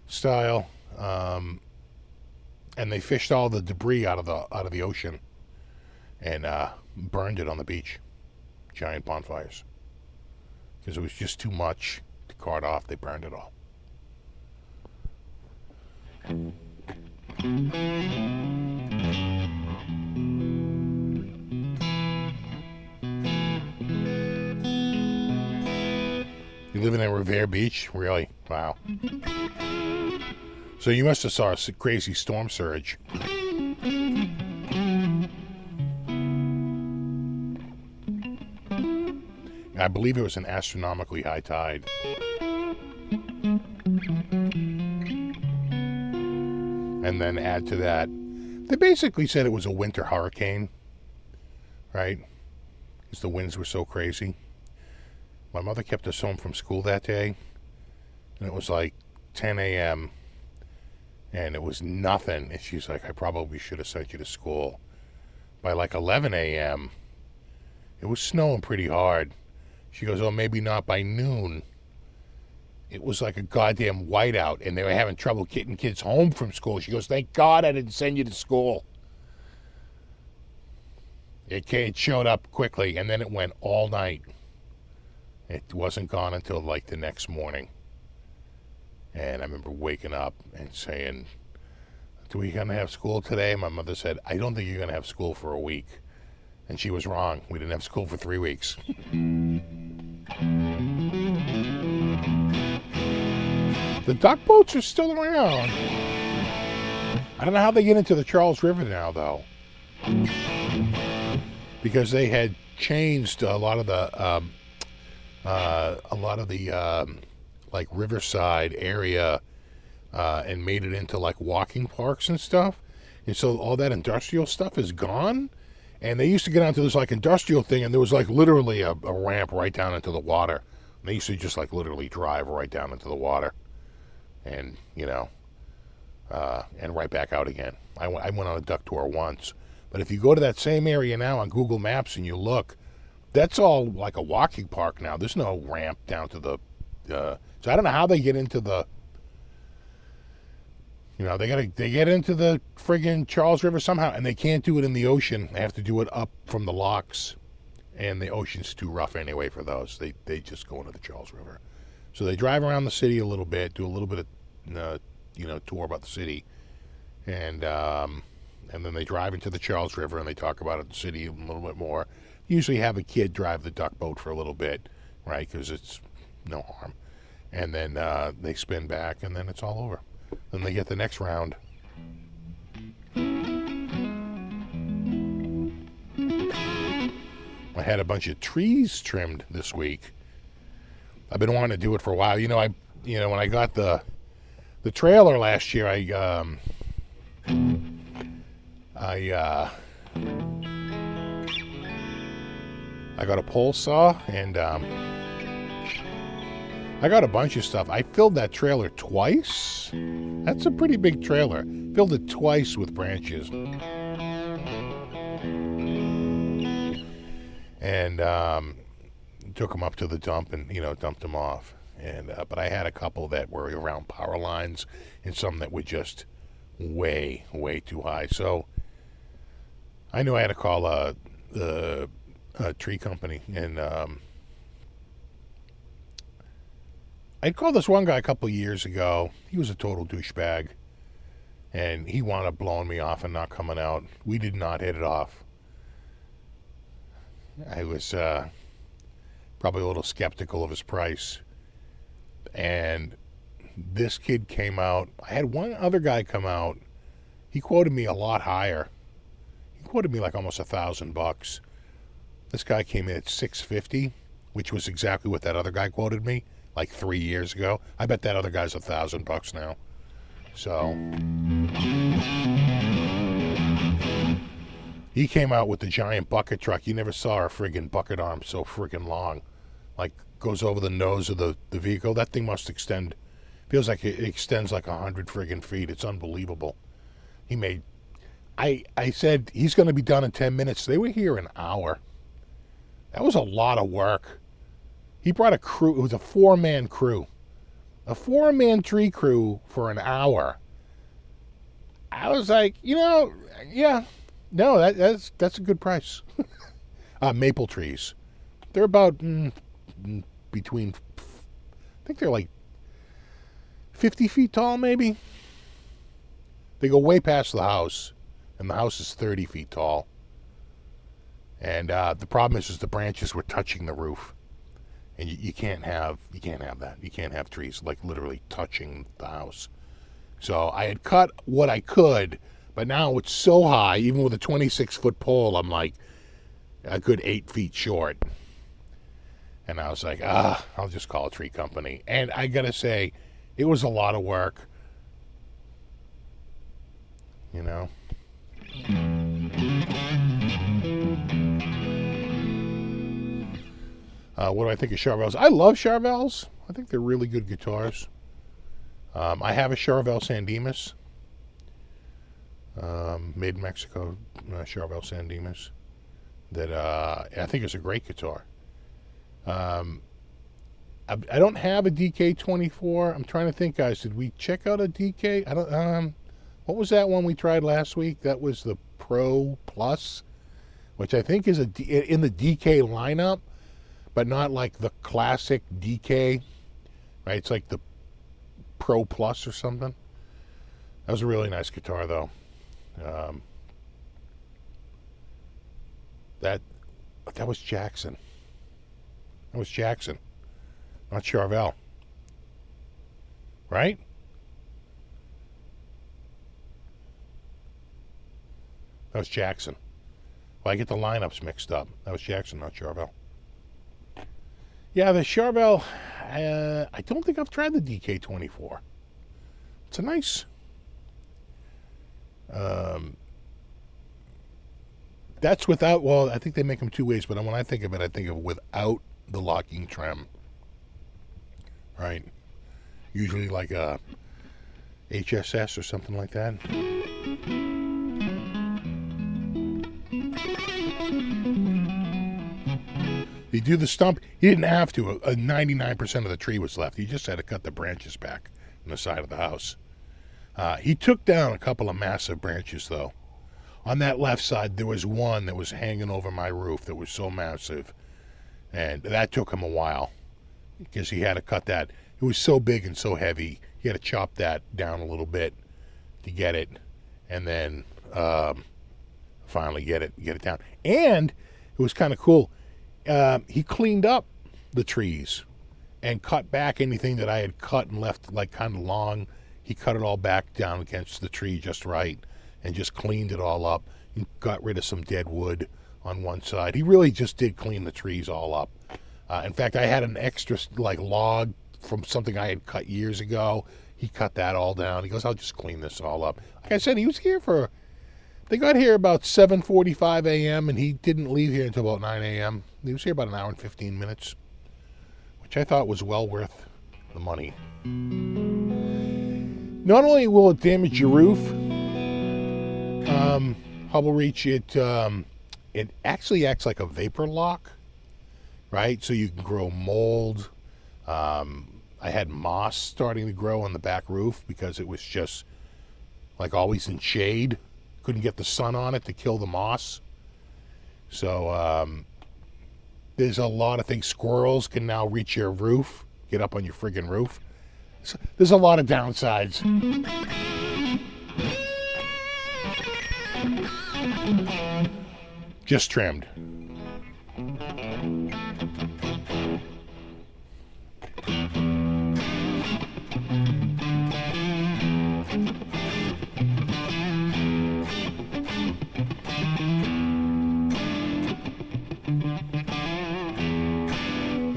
style. And they fished all the debris out of the ocean and burned it on the beach. Giant bonfires. Because it was just too much to cart off. They burned it all. You living in Revere Beach? Really? Wow. So you must have saw a crazy storm surge. I believe it was an astronomically high tide. And then add to that, they basically said it was a winter hurricane, right? Because the winds were so crazy. My mother kept us home from school that day, and it was like 10 a.m., and it was nothing. And she's like, I probably should have sent you to school. By like 11 a.m., it was snowing pretty hard. She goes, oh, maybe not by noon. It was like a goddamn whiteout, and they were having trouble getting kids home from school. She goes, thank God I didn't send you to school. It showed up quickly, and then it went all night. It wasn't gone until like the next morning. And I remember waking up and saying, are we going to have school today? My mother said, I don't think you're going to have school for a week. And she was wrong. We didn't have school for 3 weeks. The duck boats are still around. I don't know how they get into the Charles River now, though. Because they had changed a lot of the like riverside area and made it into like walking parks and stuff. And so all that industrial stuff is gone. And they used to get onto this like industrial thing, and there was like literally a ramp right down into the water. And they used to just like literally drive right down into the water, and and right back out again. I went on a duck tour once, but if you go to that same area now on Google Maps and you look, that's all like a walking park now. There's no ramp down to the. So I don't know how they get into the. They get into the friggin' Charles River somehow, and they can't do it in the ocean. They have to do it up from the locks, and the ocean's too rough anyway for those. They just go into the Charles River. So they drive around the city a little bit, do a little bit of tour about the city, and then they drive into the Charles River and they talk about the city a little bit more. Usually have a kid drive the duck boat for a little bit, right? Because it's no harm, and then they spin back, and then it's all over. Then they get the next round. I had a bunch of trees trimmed this week. I've been wanting to do it for a while. When I got the trailer last year, I got a pole saw, and I got a bunch of stuff. I filled that trailer twice. That's a pretty big trailer. Filled it twice with branches. And took them up to the dump and, dumped them off. And but I had a couple that were around power lines and some that were just way, way too high. So I knew I had to call the tree company, and I'd called this one guy a couple of years ago. He was a total douchebag, and he wound up blowing me off and not coming out. We did not hit it off. I was probably a little skeptical of his price. And this kid came out. I had one other guy come out. He quoted me a lot higher. He quoted me like almost $1,000. This guy came in at $650, which was exactly what that other guy quoted me like 3 years ago. I bet that other guy's $1,000 now. So he came out with the giant bucket truck. You never saw a friggin' bucket arm so friggin' long. Like, goes over the nose of the vehicle. That thing must extend. Feels like it extends like 100 friggin' feet. It's unbelievable. He made... I said he's going to be done in 10 minutes. They were here an hour. That was a lot of work. He brought a crew. It was a 4-man crew. A 4-man tree crew for an hour. I was like, yeah. No, that's a good price. Maple trees. They're about between, I think they're like 50 feet tall, maybe. They go way past the house, and the house is 30 feet tall. And the problem is the branches were touching the roof, and you can't have that. You can't have trees like literally touching the house. So I had cut what I could, but now it's so high, even with a 26-foot pole, I'm like a good 8 feet short. And I was like, I'll just call a tree company. And I gotta say, it was a lot of work. You know? What do I think of Charvels? I love Charvels. I think they're really good guitars. I have a Charvel San Dimas. Made in Mexico, Charvel San Dimas. That I think is a great guitar. I don't have a DK24. I'm trying to think, guys. Did we check out a DK? I don't. What was that one we tried last week? That was the Pro Plus, which I think is in the DK lineup, but not like the classic DK. Right? It's like the Pro Plus or something. That was a really nice guitar, though. That was Jackson. That was Jackson, not Charvel. Right? That was Jackson. Well, I get the lineups mixed up. That was Jackson, not Charvel. Yeah, the Charvel, I don't think I've tried the DK24. It's a nice... that's without, well, I think they make them two ways, but when I think of it, I think of without the locking trim. Right? Usually like a HSS or something like that. He do the stump. He didn't have to. 99% of the tree was left. He just had to cut the branches back on the side of the house. He took down a couple of massive branches, though. On that left side, there was one that was hanging over my roof that was so massive. And that took him a while because he had to cut that. It was so big and so heavy. He had to chop that down a little bit to get it. And then finally get it down. And it was kind of cool. He cleaned up the trees and cut back anything that I had cut and left like kind of long. He cut it all back down against the tree just right and just cleaned it all up. He got rid of some dead wood on one side. He really just did clean the trees all up. In fact, I had an extra like log from something I had cut years ago. He cut that all down. He goes, I'll just clean this all up. Like I said, he was here they got here about 7:45 a.m. and he didn't leave here until about 9 a.m. He was here about an hour and 15 minutes, which I thought was well worth the money. Not only will it damage your roof, Hubble Reach, it actually acts like a vapor lock, right? So you can grow mold. I had moss starting to grow on the back roof because it was just like always in shade. Couldn't get the sun on it to kill the moss. So there's a lot of things. Squirrels can now reach your roof, get up on your friggin' roof. So there's a lot of downsides. Just trimmed.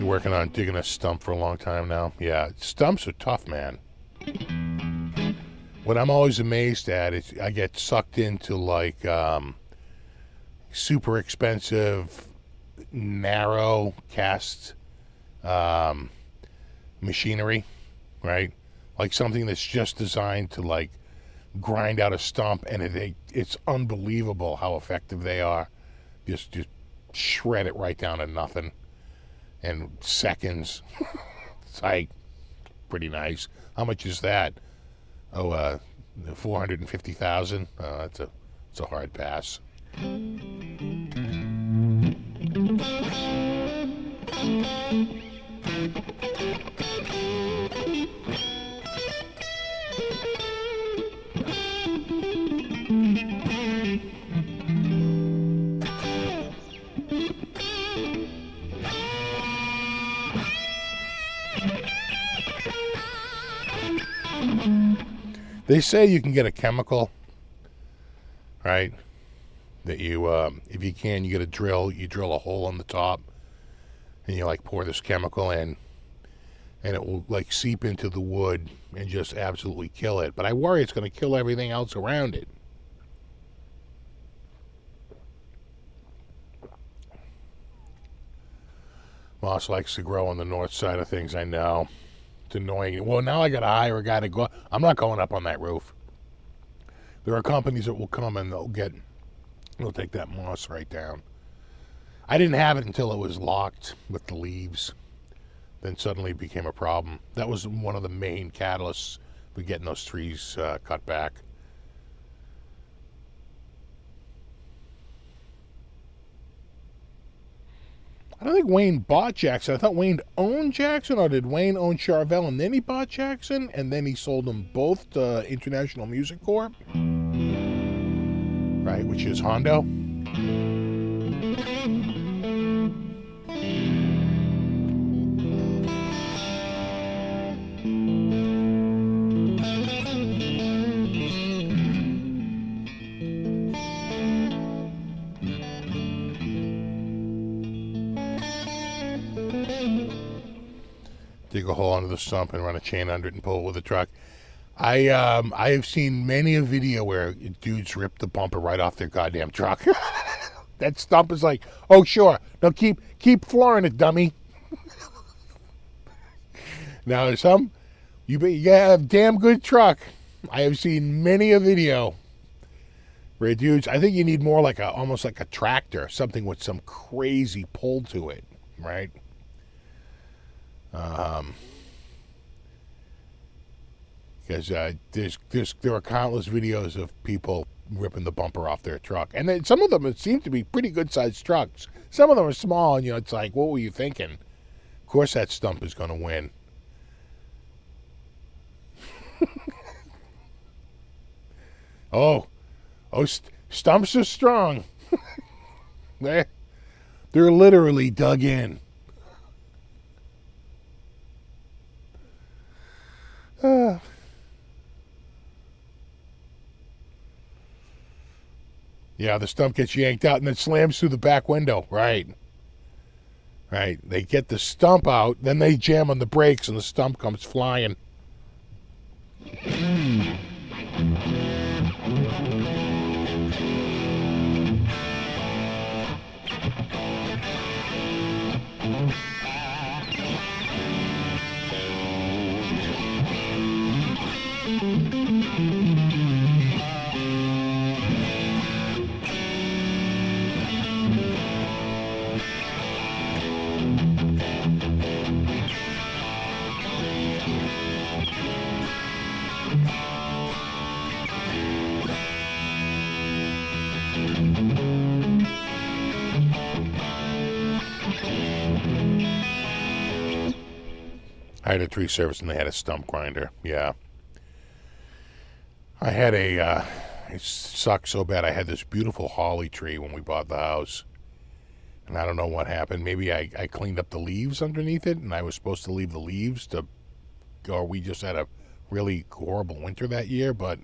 Working on digging a stump for a long time now. Yeah, stumps are tough, man. What I'm always amazed at is I get sucked into like super expensive, narrow cast machinery, right? Like something that's just designed to like grind out a stump, and it's unbelievable how effective they are. Just shred it right down to nothing. And seconds. It's like pretty nice. How much is that? Oh, 450,000. It's a hard pass. They say you can get a chemical, right? That you, if you can, you get a drill. You drill a hole on the top. and you like pour this chemical in, and it will like seep into the wood and just absolutely kill it. But I worry it's going to kill everything else around it. Moss likes to grow on the north side of things, I know. It's annoying. Well, now I got to hire a guy to go. I'm not going up on that roof. There are companies that will come and they'll take that moss right down. I didn't have it until it was locked with the leaves. Then suddenly it became a problem. That was one of the main catalysts for getting those trees cut back. I don't think Wayne bought Jackson. I thought Wayne owned Jackson, or did Wayne own Charvel and then he bought Jackson and then he sold them both to International Music Corp? Right, which is Hondo. Dig a hole under the stump and run a chain under it and pull it with a truck. I have seen many a video where dudes rip the bumper right off their goddamn truck. That stump is like, oh sure, no, keep flooring it, dummy. Now you have a damn good truck. I have seen many a video where dudes, I think you need more like almost like a tractor, something with some crazy pull to it, right? Because there are countless videos of people ripping the bumper off their truck, and then some of them seem to be pretty good sized trucks. Some of them are small, and it's like, what were you thinking? Of course, that stump is going to win. Stumps are strong. They're literally dug in. Yeah, the stump gets yanked out and then slams through the back window. Right. They get the stump out, then they jam on the brakes and the stump comes flying. I had a tree service and they had a stump grinder. Yeah. I had it sucked so bad. I had this beautiful holly tree when we bought the house. And I don't know what happened. Maybe I cleaned up the leaves underneath it and I was supposed to leave the leaves or we just had a really horrible winter that year. But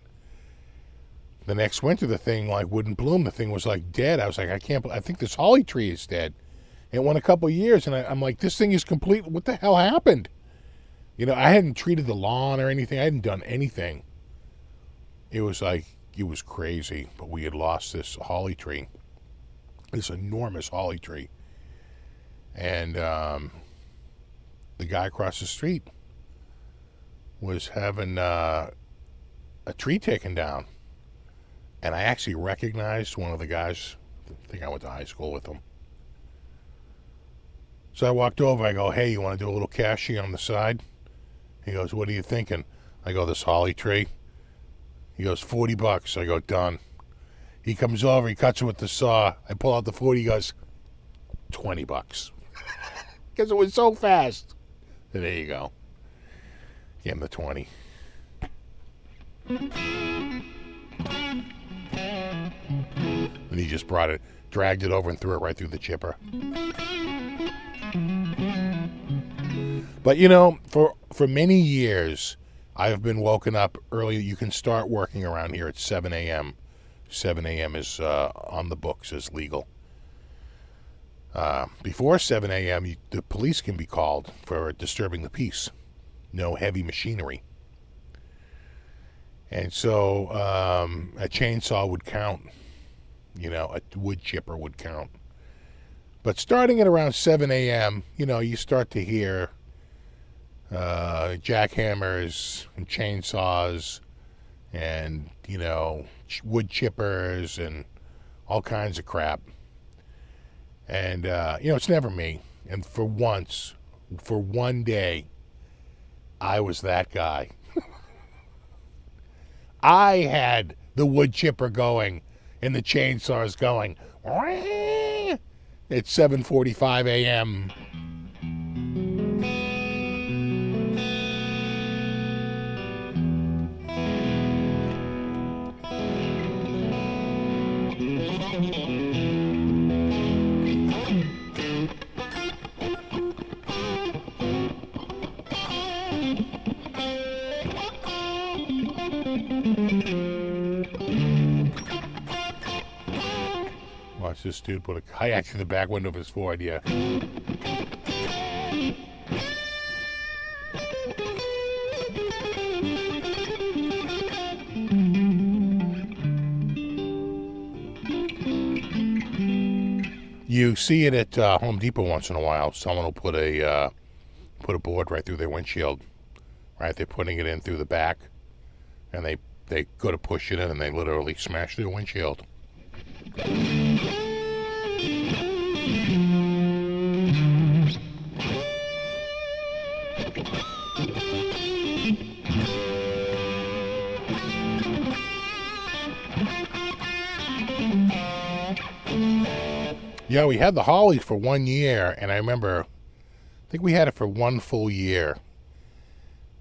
the next winter, the thing wouldn't bloom. The thing was dead. I was like, I think this holly tree is dead. It went a couple of years and I'm like, this thing is complete. What the hell happened? I hadn't treated the lawn or anything. I hadn't done anything. It was crazy. But we had lost this holly tree, this enormous holly tree. And the guy across the street was having a tree taken down. And I actually recognized one of the guys. I think I went to high school with him. So I walked over. I go, hey, you want to do a little cashie on the side? He goes, what are you thinking? I go, this holly tree. He goes, $40. I go, done. He comes over, he cuts it with the saw. I pull out the 40, he goes, $20. Because it was so fast. So there you go. Give him the 20. And he just dragged it over and threw it right through the chipper. But for many years, I've been woken up early. You can start working around here at 7 a.m. 7 a.m. is on the books as legal. Before 7 a.m., the police can be called for disturbing the peace. No heavy machinery. And so a chainsaw would count. You know, a wood chipper would count. But starting at around 7 a.m., you know, you start to hear jackhammers and chainsaws and, you know, wood chippers and all kinds of crap. And, you know, it's never me. And for once, for one day, I was that guy. I had the wood chipper going and the chainsaws going. It's 7:45 a.m. Watch this dude put a kayak through the back window of his Ford, yeah. You see it at Home Depot once in a while. Someone will put a board right through their windshield. Right, they're putting it in through the back, and they go to push it in, and they literally smash their windshield. Yeah, we had the Holly for 1 year, and I think we had it for 1 full year.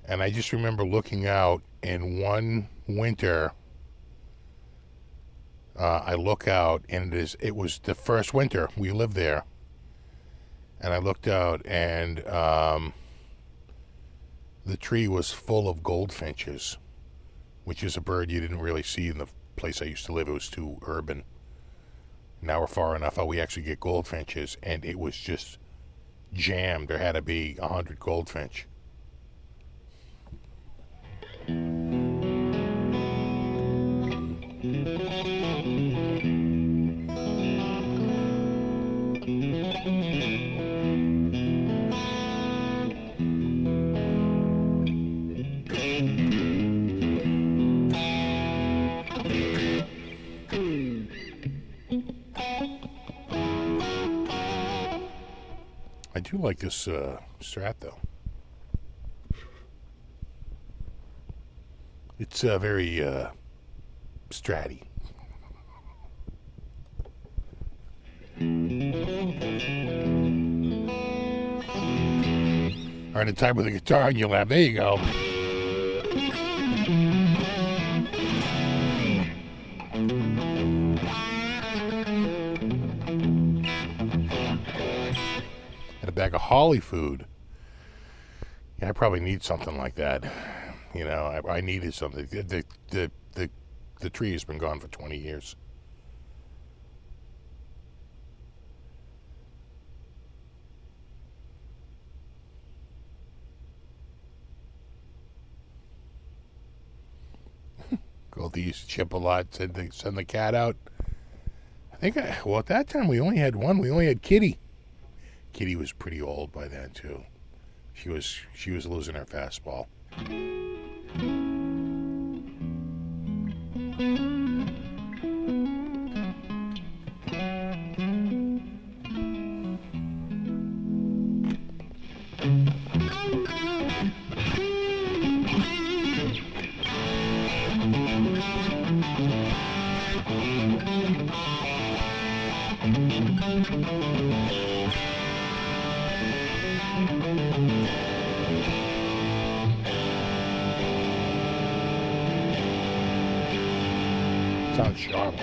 And I just remember looking out, and one winter, I look out, and it was the first winter we lived there. And I looked out, and the tree was full of goldfinches, which is a bird you didn't really see in the place I used to live. It was too urban. Now we're far enough out, we actually get goldfinches, and it was just jammed. There had to be 100 goldfinch. I do like this Strat, though. It's very Stratty. All right, a time with a guitar in your lap. There you go. And a bag of Holly food. Yeah, I probably need something like that. You know, I needed something. The tree has been gone for 20 years. Go these chip a lot. Send the cat out. I think well, at that time we only had one. We only had Kitty. Kitty was pretty old by then too. She was losing her fastball. Sounds Charvel.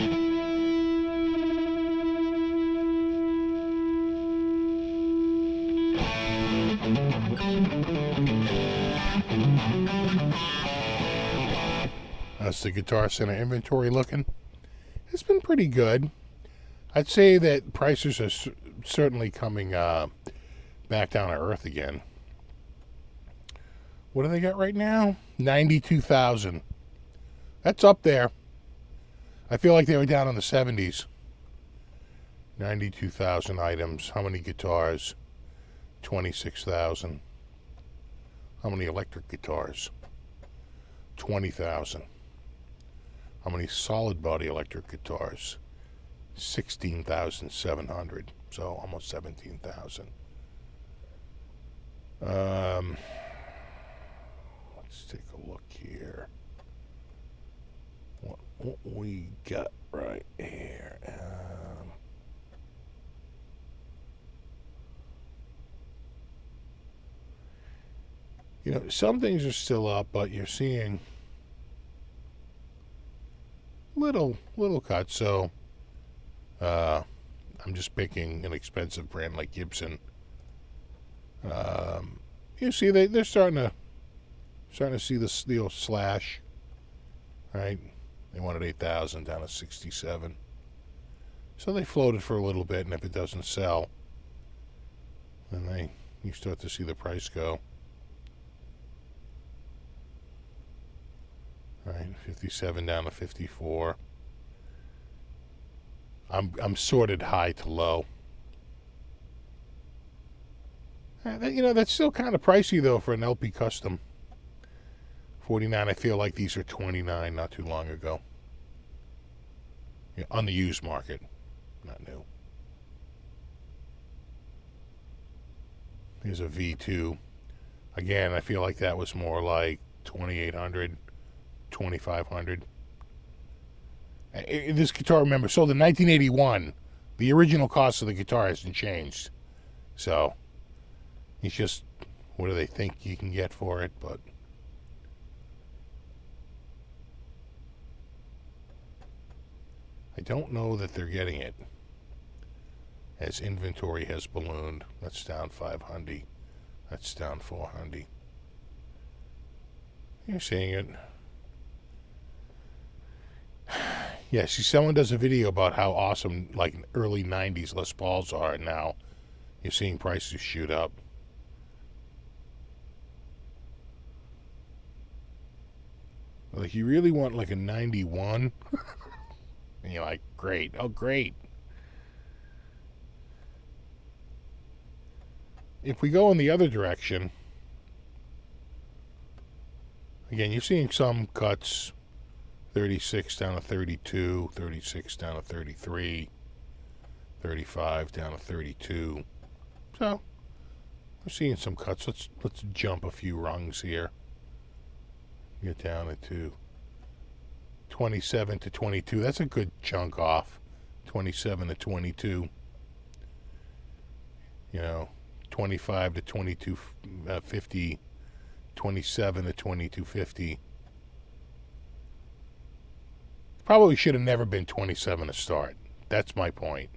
How's the Guitar Center inventory looking? It's been pretty good. I'd say that prices are certainly coming back down to earth again. What do they got right now? 92,000. That's up there. I feel like they were down in the 70s. 92,000 items. How many guitars? 26,000. How many electric guitars? 20,000. How many solid body electric guitars? 16,700. So almost 17,000. Let's take a look here. What we got right here. You know, some things are still up, but you're seeing little cuts. So I'm just picking an expensive brand like Gibson. You see, they're starting to see the steel slash, right? They wanted 8,000 down to 67. So they floated for a little bit, and if it doesn't sell, then you start to see the price go. All right, 57 down to 54. I'm sorted high to low. You know, that's still kind of pricey though for an LP custom. 49. I feel like these are 29 not too long ago. Yeah, on the used market, not new. Here's a V2. Again, I feel like that was more like 2,800, 2,500. This guitar, remember, sold in 1981. The original cost of the guitar hasn't changed. So, it's just, what do they think you can get for it? But I don't know that they're getting it, as inventory has ballooned. That's down 500. That's down 400. You're seeing it. Yeah, see, someone does a video about how awesome, like, early 90s Les Pauls are, and now you're seeing prices shoot up. Like, you really want, like, a 91? And you're like, great. Oh, great. If we go in the other direction, again, you're seeing some cuts. 36 down to 32, 36 down to 33, 35 down to 32. So we're seeing some cuts. Let's jump a few rungs here. Get down to 27 to 22. That's a good chunk off. 27 to 22. You know, 25 to 22.50, 27 to 22.50. Probably should have never been 27 to start. That's my point.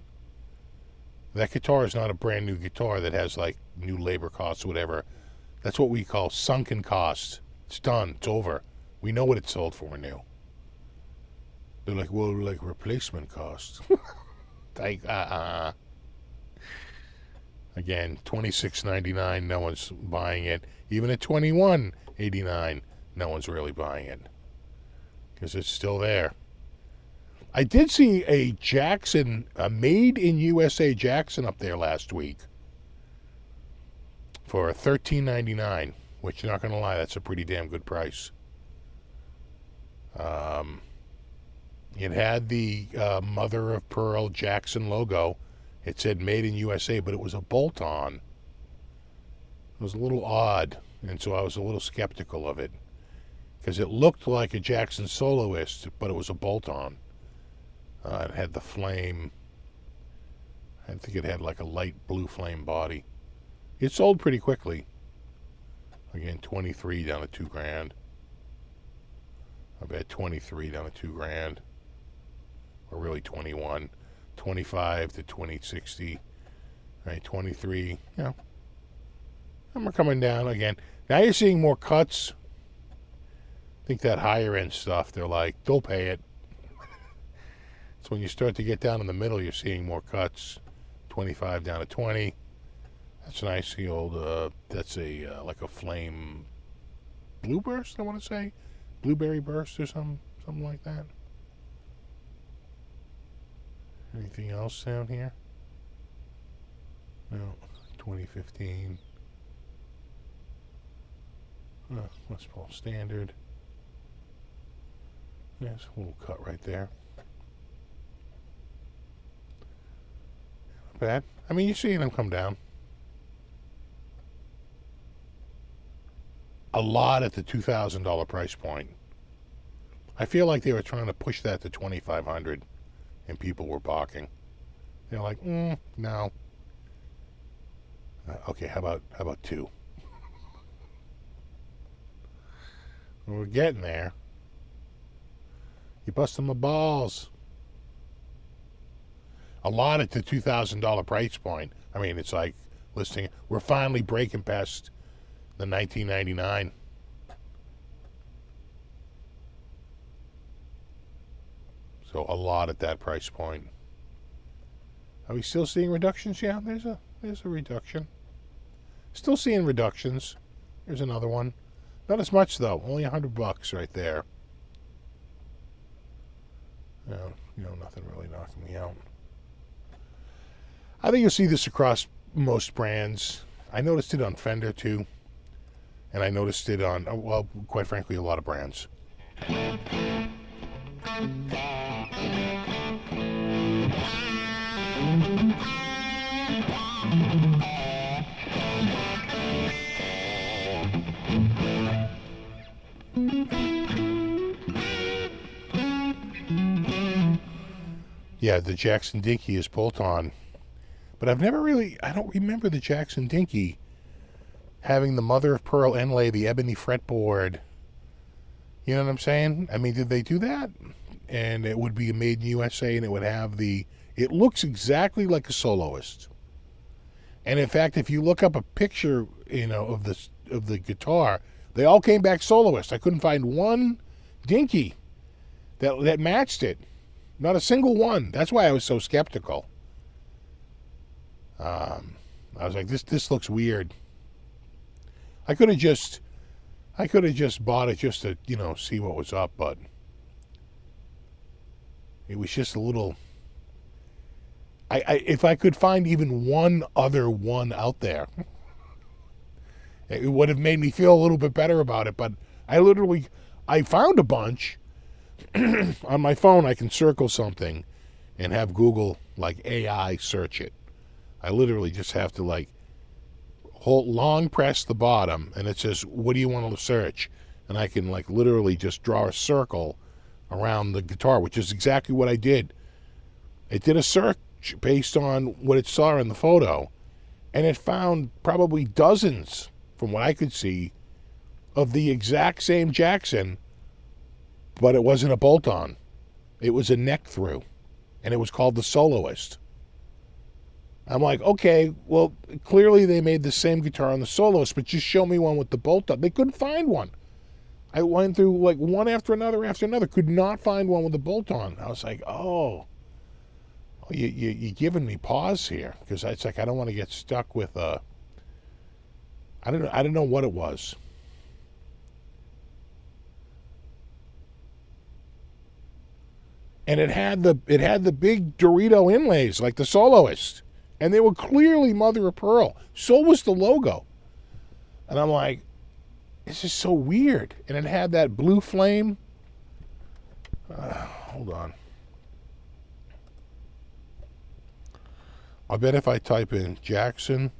That guitar is not a brand new guitar that has like new labor costs or whatever. That's what we call sunken costs. It's done. It's over. We know what it sold for new. They're like, well, like replacement costs. Like, Again, $26.99, no one's buying it. Even at $21.89, no one's really buying it because it's still there. I did see a Jackson, a made in USA Jackson up there last week for $13.99, which, not going to lie, that's a pretty damn good price. It had the mother of pearl Jackson logo. It said made in USA, but it was a bolt-on. It was a little odd, and so I was a little skeptical of it because it looked like a Jackson soloist, but it was a bolt-on. It had the flame. I think it had like a light blue flame body. It sold pretty quickly. Again, 23 down to $2,000. I bet 23 down to $2,000. Or really 21. 25 to 2060. Right, 23. You know, and we're coming down again. Now you're seeing more cuts. I think that higher end stuff, they're like, they'll pay it. So when you start to get down in the middle, you're seeing more cuts. 25 down to 20. That's nice. The old, that's a like a flame blue burst, I want to say. Blueberry burst or something like that. Anything else down here? No. 2015. Les Paul Standard. There's a little cut right there. Not bad. I mean, you're seeing them come down. A lot at the $2,000 price point. I feel like they were trying to push that to $2,500, and people were balking. They're like, no. Okay, how about two? We're getting there. You busting my balls. A lot at the $2,000 price point. I mean, it's like listing. We're finally breaking past the $1999. So a lot at that price point. Are we still seeing reductions? Yeah, there's a reduction. Still seeing reductions. There's another one. Not as much though. Only $100 right there. Nothing really knocking me out. I think you'll see this across most brands. I noticed it on Fender too. And I noticed it on, well, quite frankly, a lot of brands. Yeah, the Jackson Dinky is bolt-on. But I don't remember the Jackson Dinky having the mother of pearl inlay, the ebony fretboard. You know what I'm saying? I mean, did they do that? And it would be made in USA, and it would have it looks exactly like a soloist. And in fact, if you look up a picture, of the guitar, they all came back soloist. I couldn't find one Dinky that matched it. Not a single one. That's why I was so skeptical. I was like, this looks weird. I could have just bought it just to, see what was up, but it was just a little. If I could find even one other one out there, it would have made me feel a little bit better about it. But I found a bunch. On my phone, I can circle something and have Google, AI search it. I literally just have to, long press the bottom, and it says, what do you want to search? And I can, literally just draw a circle around the guitar, which is exactly what I did. It did a search based on what it saw in the photo, and it found probably dozens, from what I could see, of the exact same Jackson, but it wasn't a bolt-on. It was a neck-through, and it was called the Soloist. I'm like, okay, well, clearly they made the same guitar on the Soloist, but just show me one with the bolt-on. They couldn't find one. I went through, one after another, could not find one with a bolt-on. I was like, you're giving me pause here, because it's like I don't want to get stuck with I don't know what it was. And it had the big Dorito inlays like the Soloist, and they were clearly mother of pearl. So was the logo, and I'm like, this is so weird. And it had that blue flame. Hold on. I bet if I type in Jackson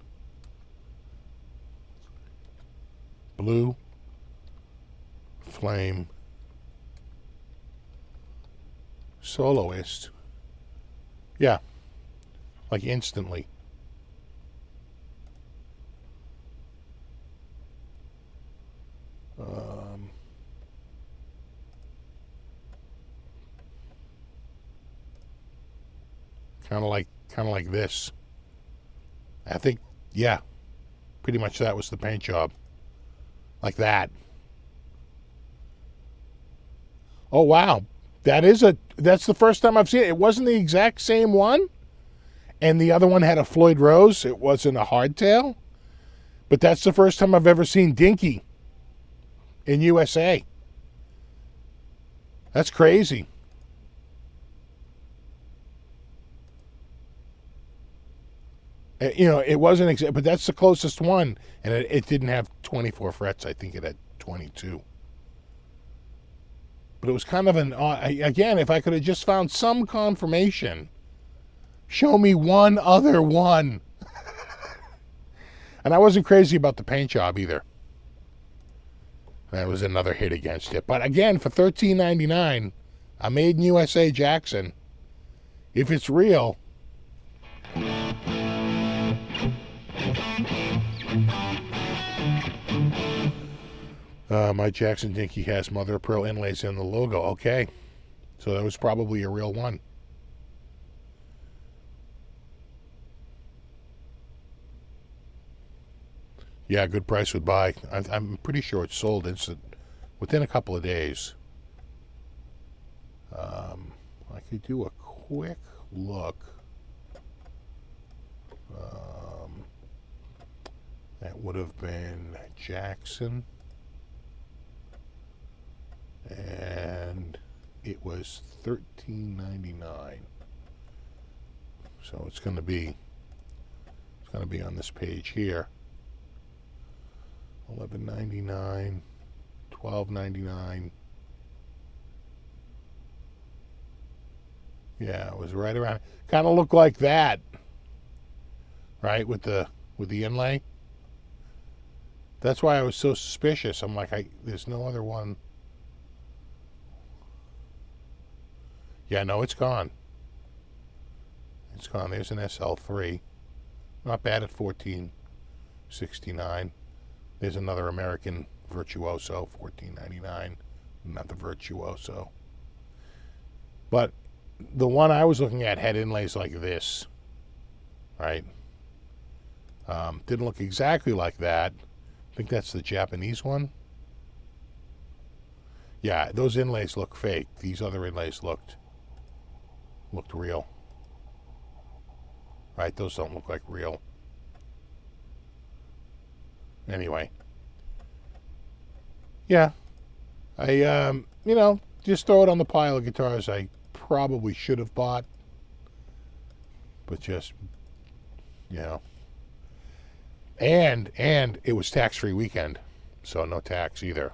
blue flame Soloist, yeah, instantly. Kind of like this. I think, yeah, pretty much that was the paint job. Like that. Oh, wow. That's the first time I've seen it. It wasn't the exact same one, and the other one had a Floyd Rose. It wasn't a hardtail, but that's the first time I've ever seen Dinky in USA. That's crazy. You know, it wasn't exact, but that's the closest one, and it didn't have 24 frets. I think it had 22. But it was kind of an again, if I could have just found some confirmation, show me one other one. And I wasn't crazy about the paint job either. That was another hit against it. But again, for $13.99, a made in USA Jackson, if it's real. My Jackson Dinky has mother of pearl inlays in the logo. Okay, so that was probably a real one. Yeah, good price would buy. I'm pretty sure it's sold within a couple of days. I could do a quick look. That would have been Jackson. And it was $13.99. So it's going to be on this page here. $11.99, $12.99. Yeah, it was right around. Kind of looked like that, right, with the inlay. That's why I was so suspicious. I'm like, there's no other one. Yeah, no, it's gone. It's gone. There's an SL3. Not bad at $14.69. There's another American Virtuoso, $14.99. Not the Virtuoso. But the one I was looking at had inlays like this, right? Didn't look exactly like that. I think that's the Japanese one. Yeah, those inlays look fake. These other inlays looked real. Right, those don't look like real. Anyway. Yeah. I just throw it on the pile of guitars I probably should have bought. But just, and it was tax-free weekend, so no tax either.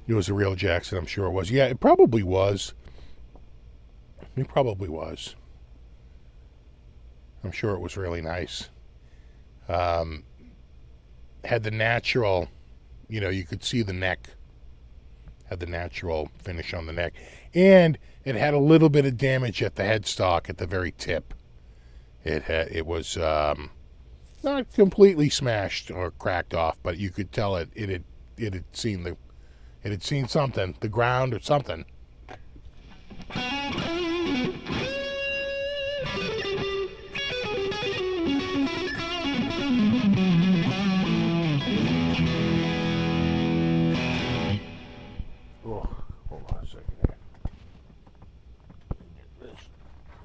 It was a real Jackson, I'm sure it was. Yeah, it probably was. It probably was. I'm sure it was really nice. Had the natural, you could see the neck. Had the natural finish on the neck. And it had a little bit of damage at the headstock at the very tip. It was not completely smashed or cracked off, but you could tell it had seen something, the ground or something. Oh, hold on a second here.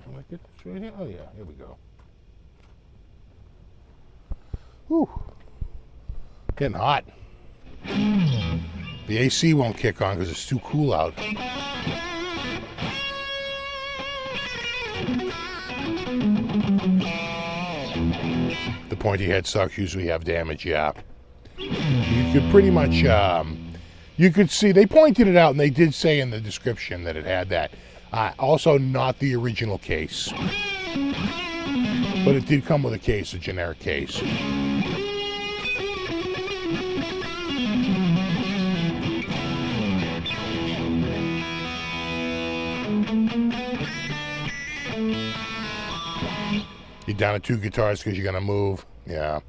Can I get this right here? Oh yeah, here we go. Whew. Getting hot. The AC won't kick on because it's too cool out. The pointy headstocks usually have damage, yeah. You could pretty much, you could see, they pointed it out and they did say in the description that it had that. Also not the original case. But it did come with a case, a generic case. You're down to 2 guitars because you're going to move. Yeah.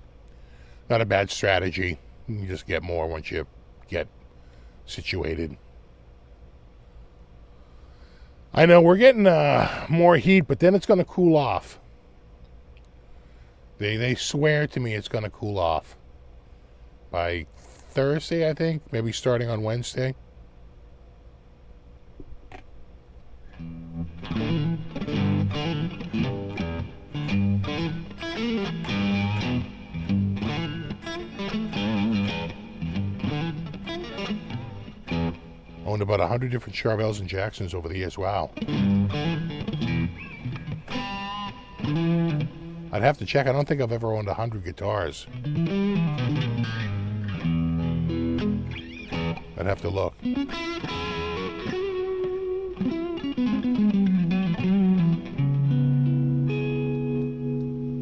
Not a bad strategy. You just get more once you get situated. I know we're getting more heat, but then it's going to cool off. They swear to me it's going to cool off by Thursday, I think, maybe starting on Wednesday. Owned about 100 different Charvels and Jacksons over the years. Wow. I'd have to check. I don't think I've ever owned 100 guitars. I'd have to look.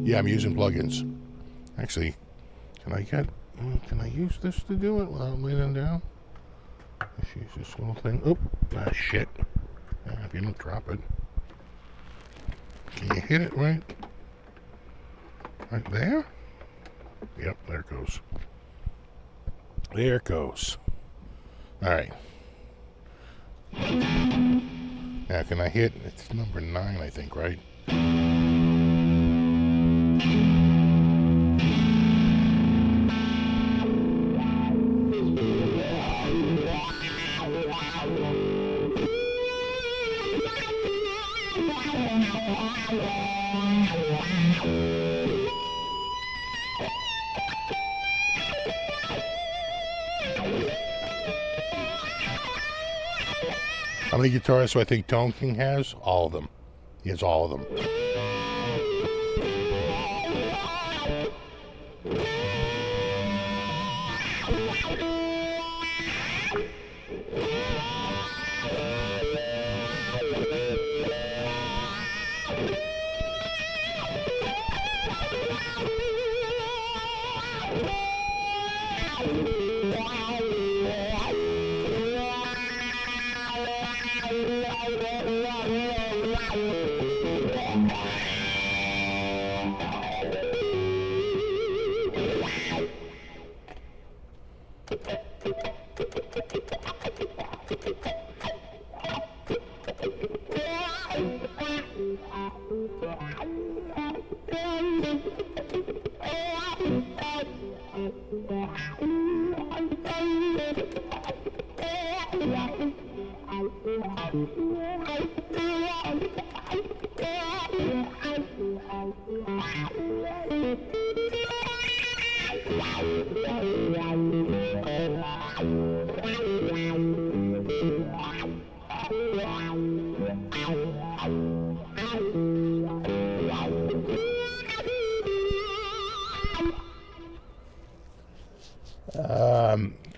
Yeah, I'm using plugins. Actually, can I use this to do it while I'm laying down? Let's use this little thing. Oop, ah, shit. If you don't drop it. Can you hit it right there? Yep, there it goes. There it goes. Alright. Now, can I hit? It's number 9, I think, right? How many guitars do I think Tone King has? All of them. He has all of them.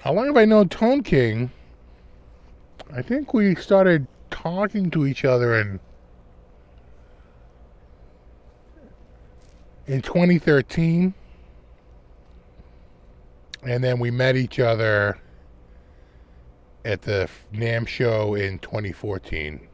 How long have I known Tone King? I think we started talking to each other in 2013. And then we met each other at the NAMM show in 2014.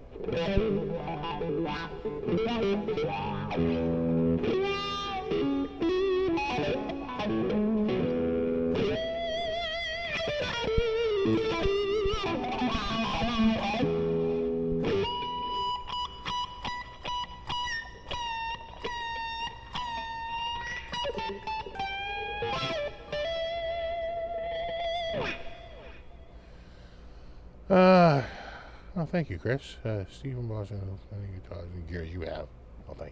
Oh, thank you, Chris. Stephen Boston, how many guitars and gears you have? Oh, thank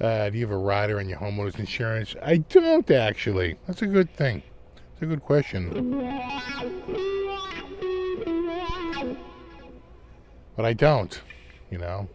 you. Do you have a rider on your homeowner's insurance? I don't, actually. That's a good thing. It's a good question. But I don't, you know.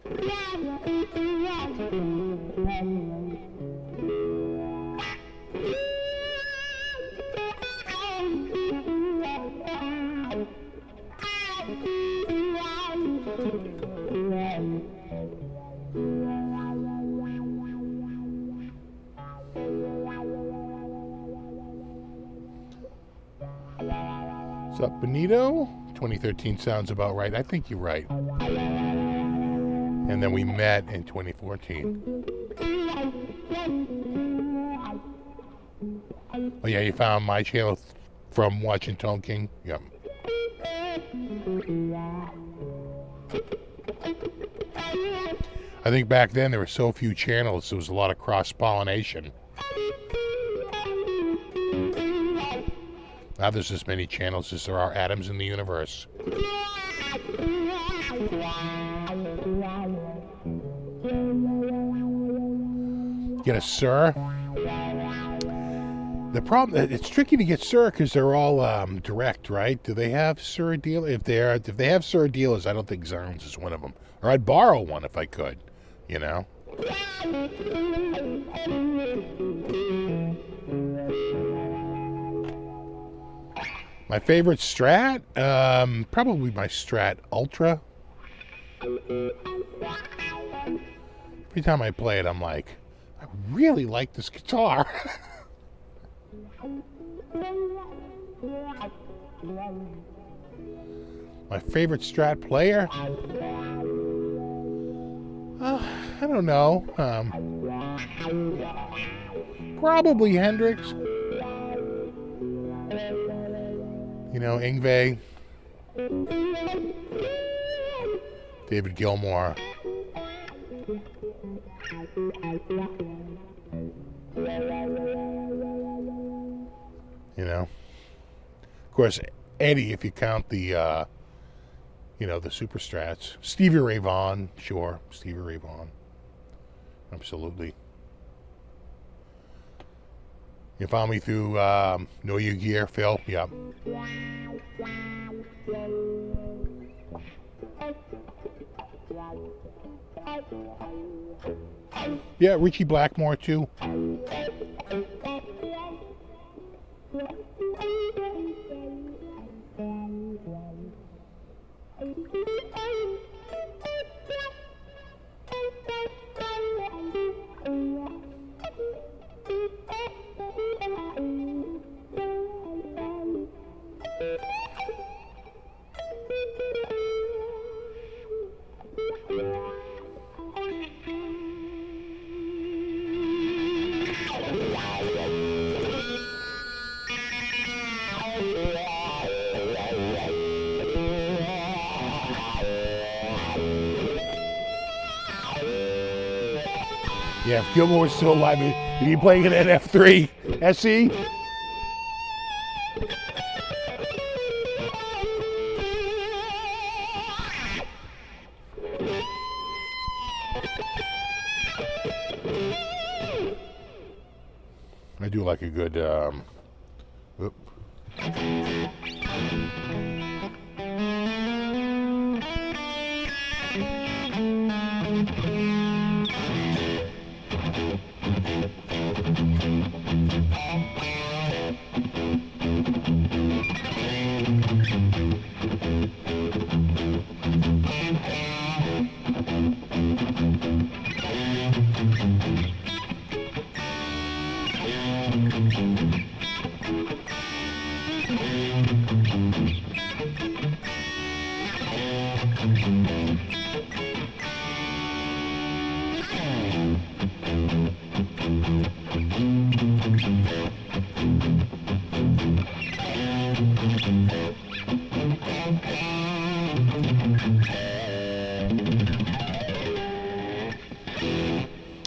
What's up, Benito? 2013 sounds about right. I think you're right. And then we met in 2014. Oh yeah, you found my channel from watching Tone King? Yep. I think back then there were so few channels, there was a lot of cross-pollination. Now there's as many channels as there are atoms in the universe. Get a Sir. The problem, it's tricky to get Sir because they're all direct, right? Do they have Sir deal? If they have Sir dealers, I don't think Zounds is one of them. Or I'd borrow one if I could, you know. My favorite Strat, probably my Strat Ultra. Every time I play it, I'm like, I really like this guitar. My favorite Strat player? I don't know. Probably Hendrix. You know, Yngwie. David Gilmour. You know, of course, Eddie, if you count the, you know, the Super Strats. Stevie Ray Vaughan, sure, Stevie Ray Vaughan, absolutely. You follow me through Know Your Gear, Phil? Yeah. Yeah, Richie Blackmore too. Yeah, if Gilmore was still alive, he'd be playing an NF3 SE. I do like a good, whoop.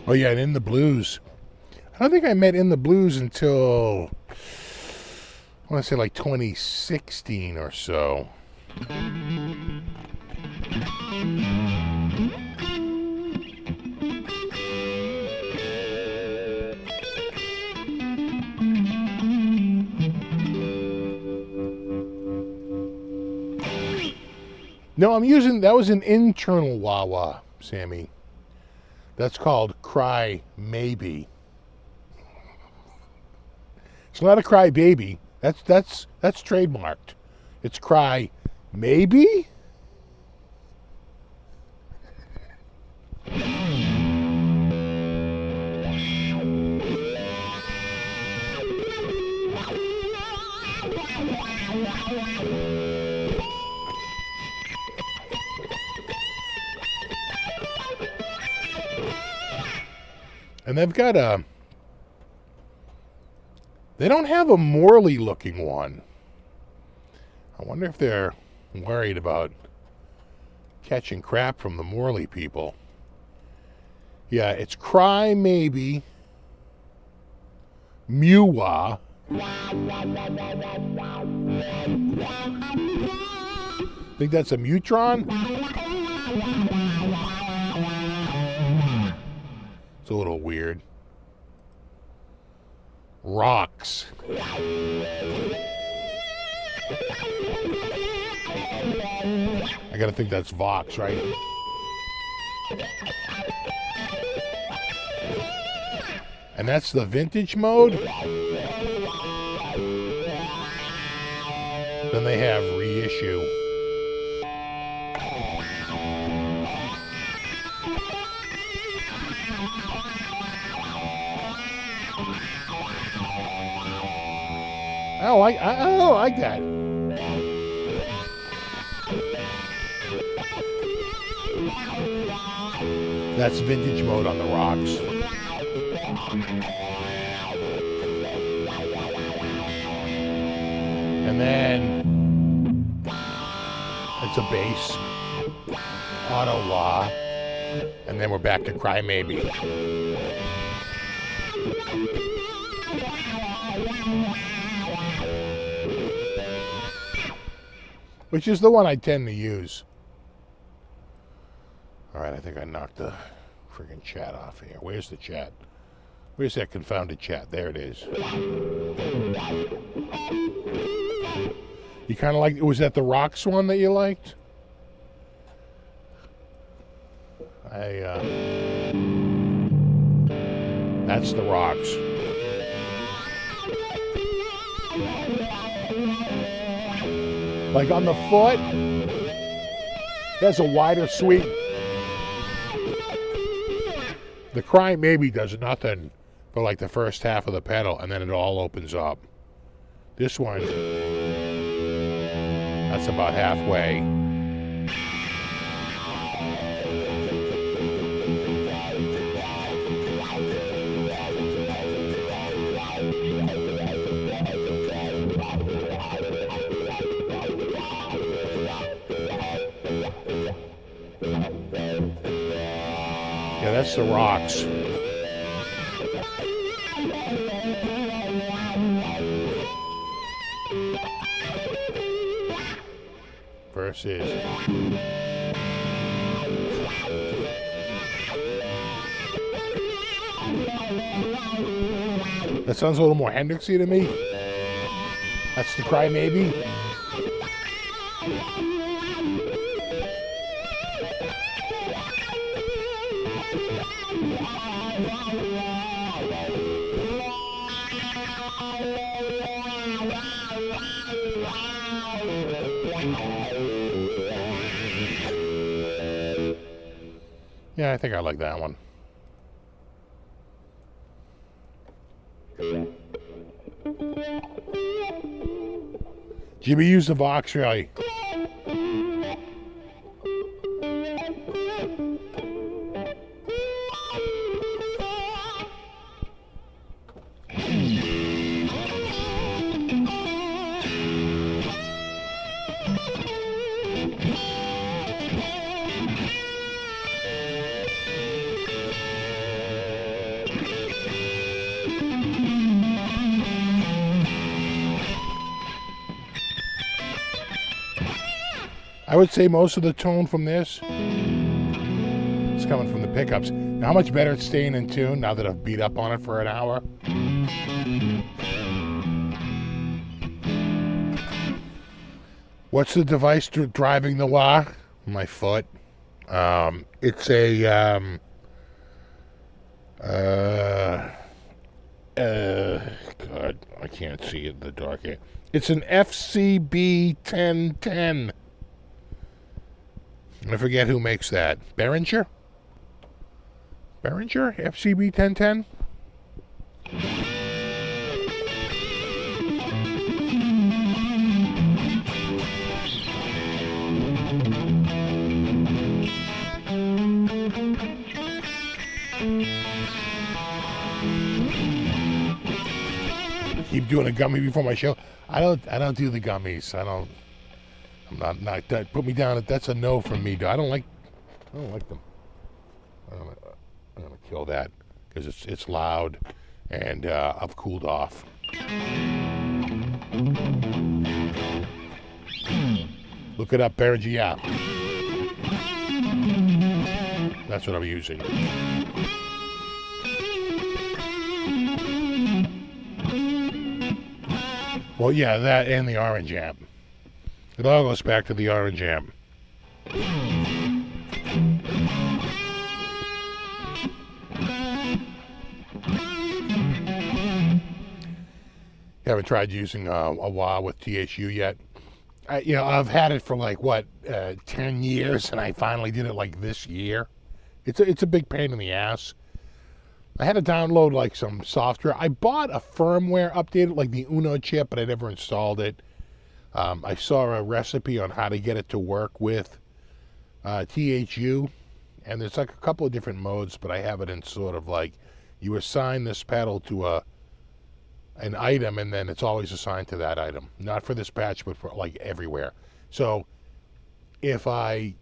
Oh yeah, and In the Blues. I don't think I met In the Blues until, I want to say like 2016 or so. No, I'm using, that was an internal wah-wah, Sammy. That's called Cry Maybe. It's not a Cry Baby. That's trademarked. It's Cry Maybe? And they've got a, they don't have a Morley looking one. I wonder if they're worried about Catching crap from the Morley people. Yeah, it's Cry Maybe, Mewa. Think that's a Mutron? It's a little weird. Rocks. I gotta think that's Vox, right? And that's the vintage mode? Then they have reissue. I don't like that. That's vintage mode on the Rocks. And then it's a bass, auto wah, and then we're back to Cry Maybe. Which is the one I tend to use. All right, I think I knocked the friggin' chat off here. Where's the chat? Where's that confounded chat? There it is. You kind of like, was that the Rocks one that you liked? That's the Rocks. Like on the foot, that's a wider sweep. The Cry Maybe does nothing for like the first half of the pedal, and then it all opens up. This one, that's about halfway. Yeah, that's the Rocks. Versus that sounds a little more Hendrixy to me. That's the Cry Maybe. Yeah, I think I like that one. Jimmy used the Vox really. I would say most of the tone from this is coming from the pickups. Now, how much better it's staying in tune now that I've beat up on it for an hour. What's the device driving the wah? My foot. It's a God, I can't see it in the dark here. It's an FCB 1010. I forget who makes that. Behringer? Behringer? FCB 1010? Keep doing a gummy before my show. I don't do the gummies. I don't. not that. Put me down. That's a no from me. I don't like them. I'm gonna kill that because it's loud, and I've cooled off. Look it up, Behringer app. That's what I'm using. Well, yeah, that and the orange amp. It all goes back to the orange amp. Haven't tried using a wah with THU yet. I've had it for like 10 years, and I finally did it like this year. It's a big pain in the ass. I had to download like some software. I bought a firmware update, like the Uno chip, but I never installed it. I saw a recipe on how to get it to work with THU, and there's like a couple of different modes, but I have it in sort of like you assign this pedal to an item, and then it's always assigned to that item. Not for this patch, but for like everywhere. So if I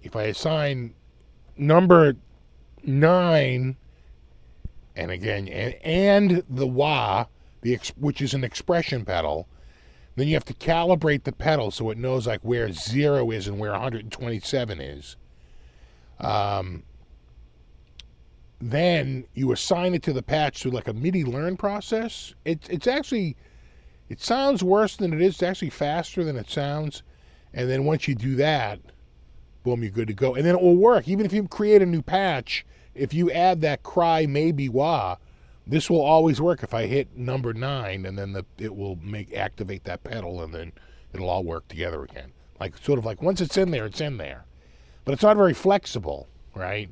if I assign number 9, and again, and the wah, which is an expression pedal, then you have to calibrate the pedal so it knows like where 0 is and where 127 is. Then you assign it to the patch through like a MIDI learn process. It's actually, it sounds worse than it is. It's actually faster than it sounds. And then once you do that, boom, you're good to go. And then it will work. Even if you create a new patch, if you add that cry maybe wah, this will always work. If I hit number 9, and then it will activate that pedal, and then it'll all work together again. Like sort of like once it's in there, it's in there. But it's not very flexible, right?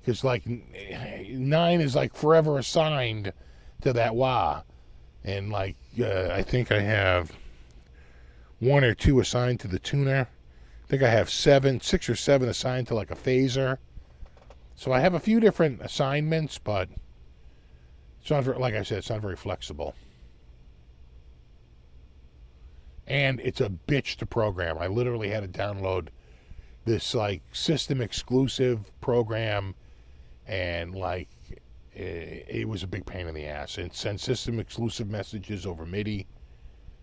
Because like 9 is like forever assigned to that wah. And like I think I have 1 or 2 assigned to the tuner. I think I have 6 or 7 assigned to like a phaser. So I have a few different assignments, but it's not very, like I said, it's not very flexible. And it's a bitch to program. I literally had to download this like system exclusive program, and like it was a big pain in the ass, and send system exclusive messages over MIDI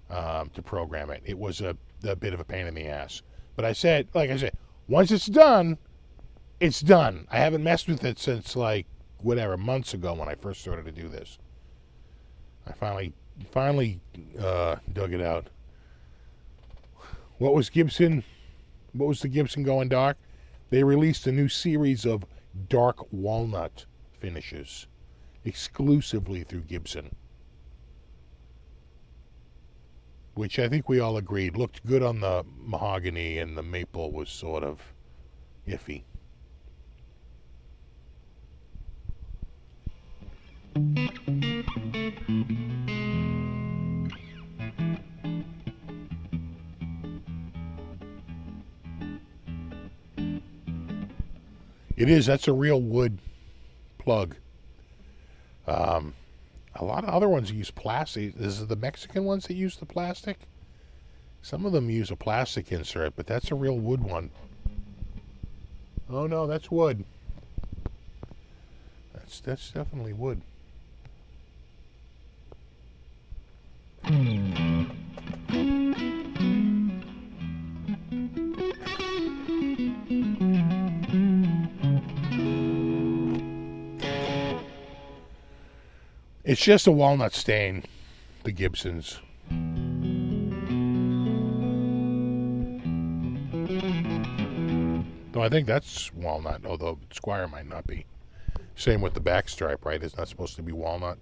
to program it. It was a bit of a pain in the ass. But like I said, once it's done, it's done. I haven't messed with it since like months ago when I first started to do this. I finally dug it out. What was the Gibson going dark? They released a new series of dark walnut finishes exclusively through Gibson, which I think we all agreed looked good on the mahogany, and the maple was sort of iffy. It is. That's a real wood plug. A lot of other ones use plastic. This is the Mexican ones that use the plastic. Some of them use a plastic insert, but that's a real wood one. Oh no, that's wood. That's definitely wood. It's just a walnut stain, the Gibsons. Though I think that's walnut, although Squier might not be. Same with the back stripe, right? It's not supposed to be walnut.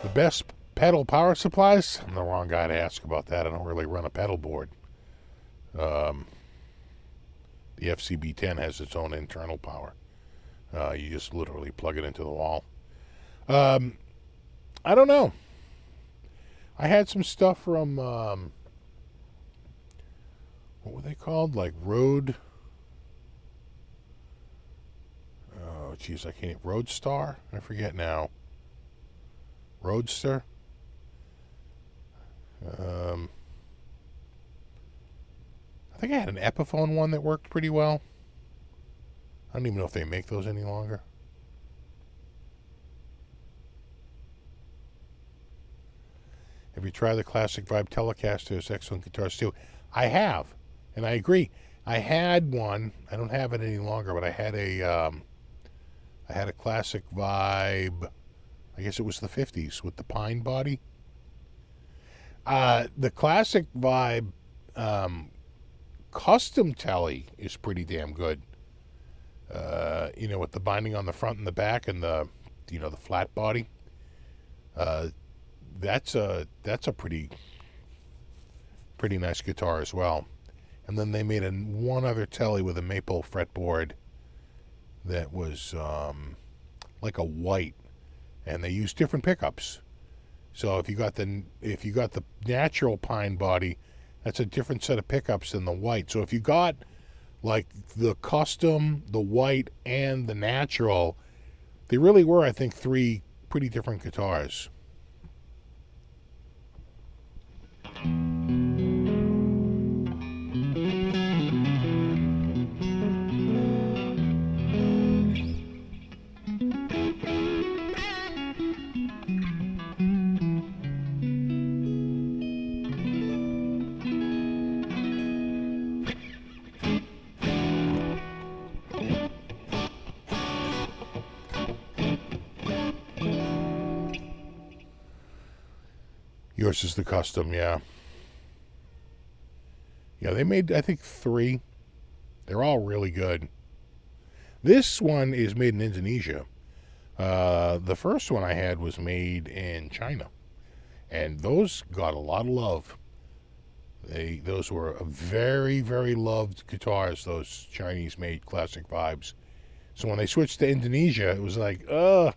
The best pedal power supplies? I'm the wrong guy to ask about that. I don't really run a pedal board. The FCB10 has its own internal power. You just literally plug it into the wall. I don't know. I had some stuff from, what were they called? Like Road. Oh, geez, I can't. Roadstar? I forget now. Roadster? I think I had an Epiphone one that worked pretty well. I don't even know if they make those any longer. Have you tried the Classic Vibe Telecasters? Excellent guitars too. I have, and I agree. I had one. I don't have it any longer, but I had a Classic Vibe. I guess it was the 50s with the pine body. The Classic Vibe custom telly is pretty damn good. With the binding on the front and the back and the flat body. That's a pretty nice guitar as well. And then they made one other telly with a maple fretboard that was like a white, and they used different pickups. So if you got the natural pine body, that's a different set of pickups than the white. So if you got like the custom, the white, and the natural, they really were, I think, three pretty different guitars. Yours is the custom, yeah. Yeah, they made, I think, 3. They're all really good. This one is made in Indonesia. The first one I had was made in China. And those got a lot of love. Those were very, very loved guitars, those Chinese-made Classic Vibes. So when they switched to Indonesia, it was like, I'm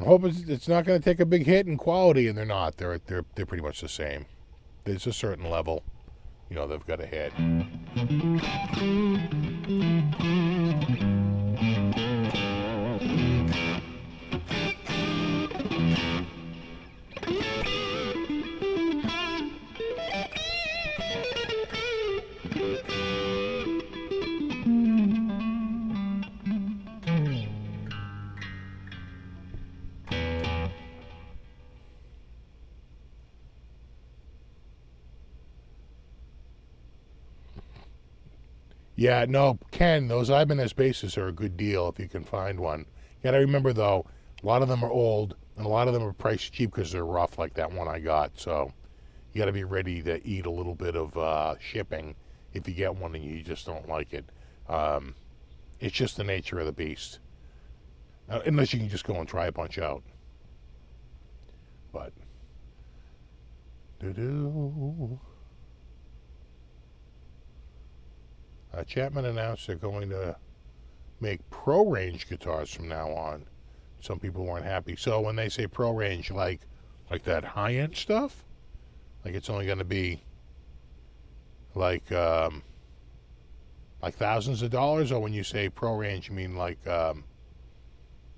hoping it's not going to take a big hit in quality, and they're not. They're pretty much the same. There's a certain level, they've got to hit. Yeah, no, Ken, those Ibanez basses are a good deal if you can find one. You gotta remember, though, a lot of them are old, and a lot of them are priced cheap because they're rough, like that one I got. So you gotta be ready to eat a little bit of shipping if you get one and you just don't like it. It's just the nature of the beast. Unless you can just go and try a bunch out. But... Chapman announced they're going to make pro-range guitars from now on. Some people weren't happy. So when they say pro-range, like that high-end stuff, like it's only going to be like thousands of dollars, or when you say pro-range, you mean like $1,000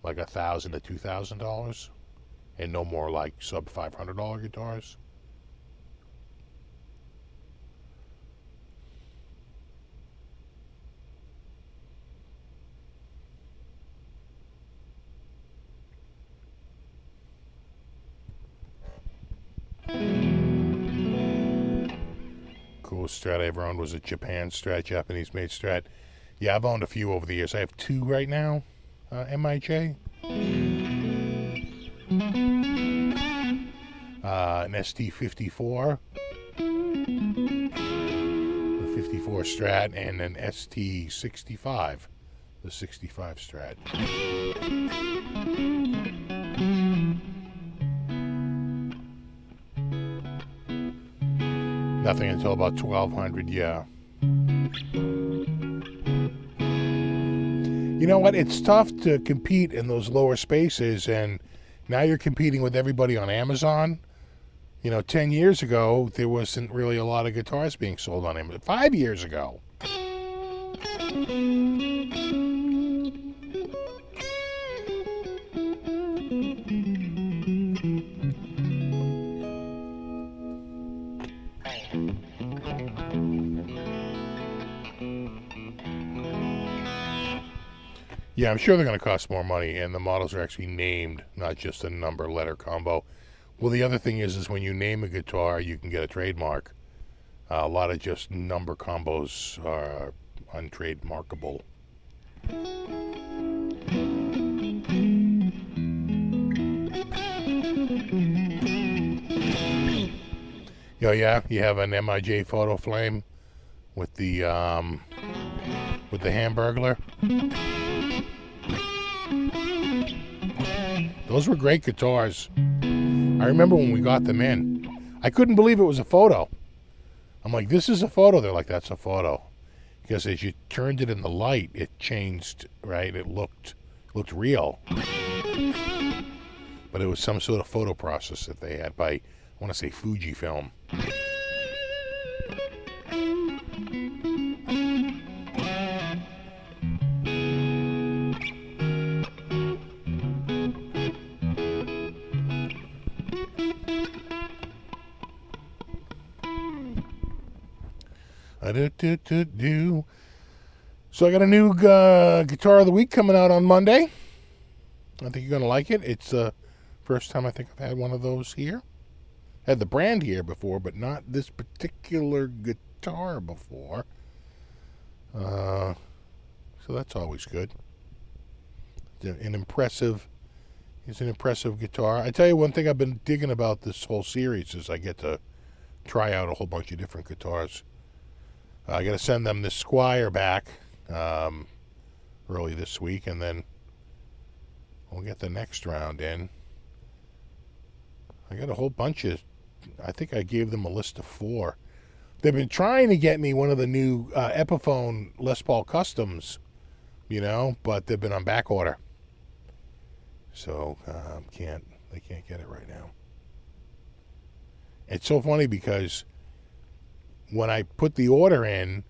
to $2,000, and no more like sub $500 guitars. Coolest Strat I ever owned was a Japan Strat, Japanese-made Strat. Yeah, I've owned a few over the years. I have 2 right now, MIJ. An ST54, the 54 Strat, and an ST65, the 65 Strat. Nothing until about 1200, yeah. You know what? It's tough to compete in those lower spaces, and Now you're competing with everybody on Amazon. 10 years ago, there wasn't really a lot of guitars being sold on Amazon. 5 years ago. Yeah, I'm sure they're going to cost more money, and the models are actually named, not just a number-letter combo. Well, the other thing is when you name a guitar, you can get a trademark. A lot of just number combos are untrademarkable. Yeah, you have an MIJ photo flame with the Hamburglar. Those were great guitars. I remember when we got them in. I couldn't believe it was a photo. I'm like, this is a photo. They're like, that's a photo. Because as you turned it in the light, it changed, right? It looked real. But it was some sort of photo process that they had by, I want to say, Fujifilm. So I got a new guitar of the week coming out on Monday. I think you're going to like it. It's the first time I think I've had one of those here. Had the brand here before, but not this particular guitar before. So that's always good. It's an impressive guitar. I tell you one thing I've been digging about this whole series is I get to try out a whole bunch of different guitars. I got to send them this Squier back early this week, and then we'll get the next round in. I got a whole bunch of, I think I gave them a list of 4. They've been trying to get me one of the new Epiphone Les Paul Customs, but they've been on back order. So they can't get it right now. It's so funny because when I put the order in,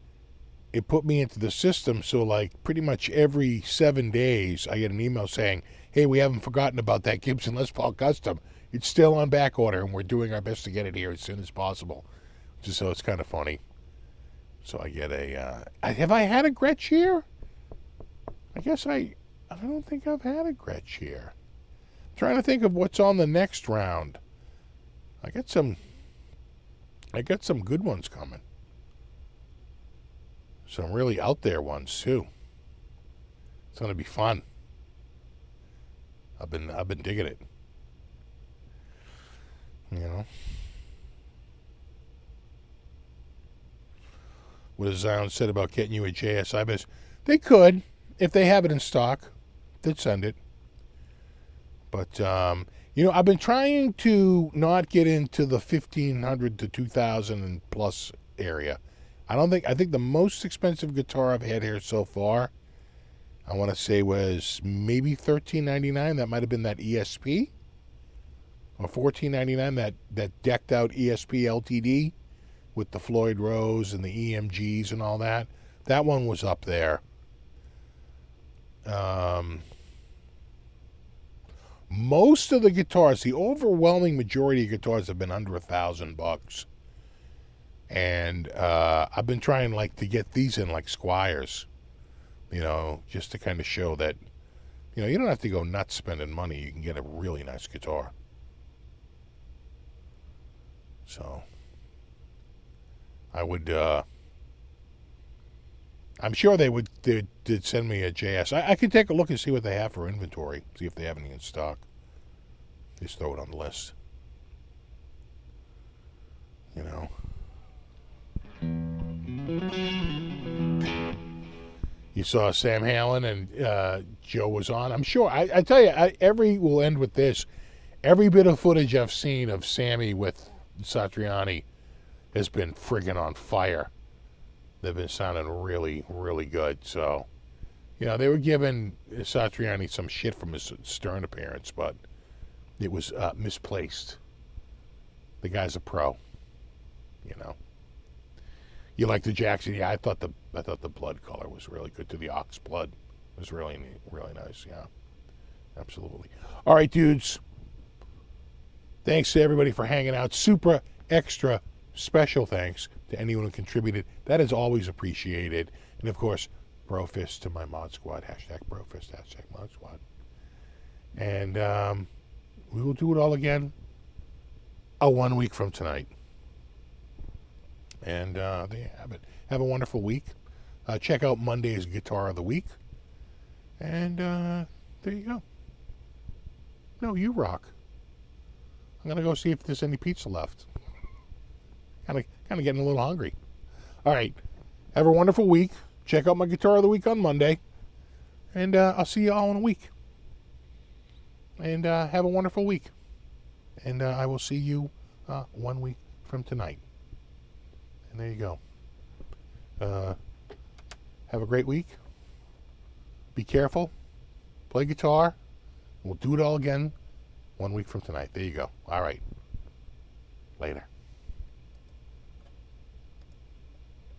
it put me into the system. So like pretty much every 7 days, I get an email saying, hey, we haven't forgotten about that Gibson Les Paul Custom. It's still on back order, and we're doing our best to get it here as soon as possible. So it's kind of funny. So I get have I had a Gretsch here? I guess I don't think I've had a Gretsch here. I'm trying to think of what's on the next round. I got some good ones coming. Some really out there ones too. It's going to be fun. I've been digging it. What has Zion said about getting you a JS Ibanez? They could, if they have it in stock. They'd send it. But I've been trying to not get into the 1,500 to 2,000 and plus area. I think the most expensive guitar I've had here so far, I want to say was maybe $13.99. That might have been that ESP. Or $14.99, that decked out ESP LTD with the Floyd Rose and the EMGs and all that. That one was up there. Most of the guitars, the overwhelming majority of guitars have been under $1,000. And I've been trying to get these in like Squiers, just to kind of show that, you don't have to go nuts spending money. You can get a really nice guitar. So I would, I'm sure they did send me a JS. I could take a look and see what they have for inventory, see if they have any in stock. Just throw it on the list. You saw Sam Hallen and Joe was on. I'm sure, I tell you, we'll end with this. Every bit of footage I've seen of Sammy with Satriani has been friggin' on fire. They've been sounding really, really good. So, they were giving Satriani some shit from his Stern appearance, but it was misplaced. The guy's a pro, you know. You like the Jackson? Yeah, I thought the blood color was really good, to the ox blood. It was really neat, really nice. Yeah, absolutely. All right, dudes. Thanks to everybody for hanging out. Super extra special thanks to anyone who contributed. That is always appreciated. And of course, brofist to my mod squad. Hashtag brofist. Hashtag mod squad. And we will do it all again 1 week from tonight. And there you have it. Have a wonderful week. Check out Monday's Guitar of the Week. And there you go. No, you rock. I'm going to go see if there's any pizza left. Kind of getting a little hungry. All right. Have a wonderful week. Check out my Guitar of the Week on Monday. And I'll see you all in a week. And have a wonderful week. And I will see you 1 week from tonight. And there you go. Have a great week. Be careful. Play guitar. We'll do it all again 1 week from tonight. There you go. All right. Later.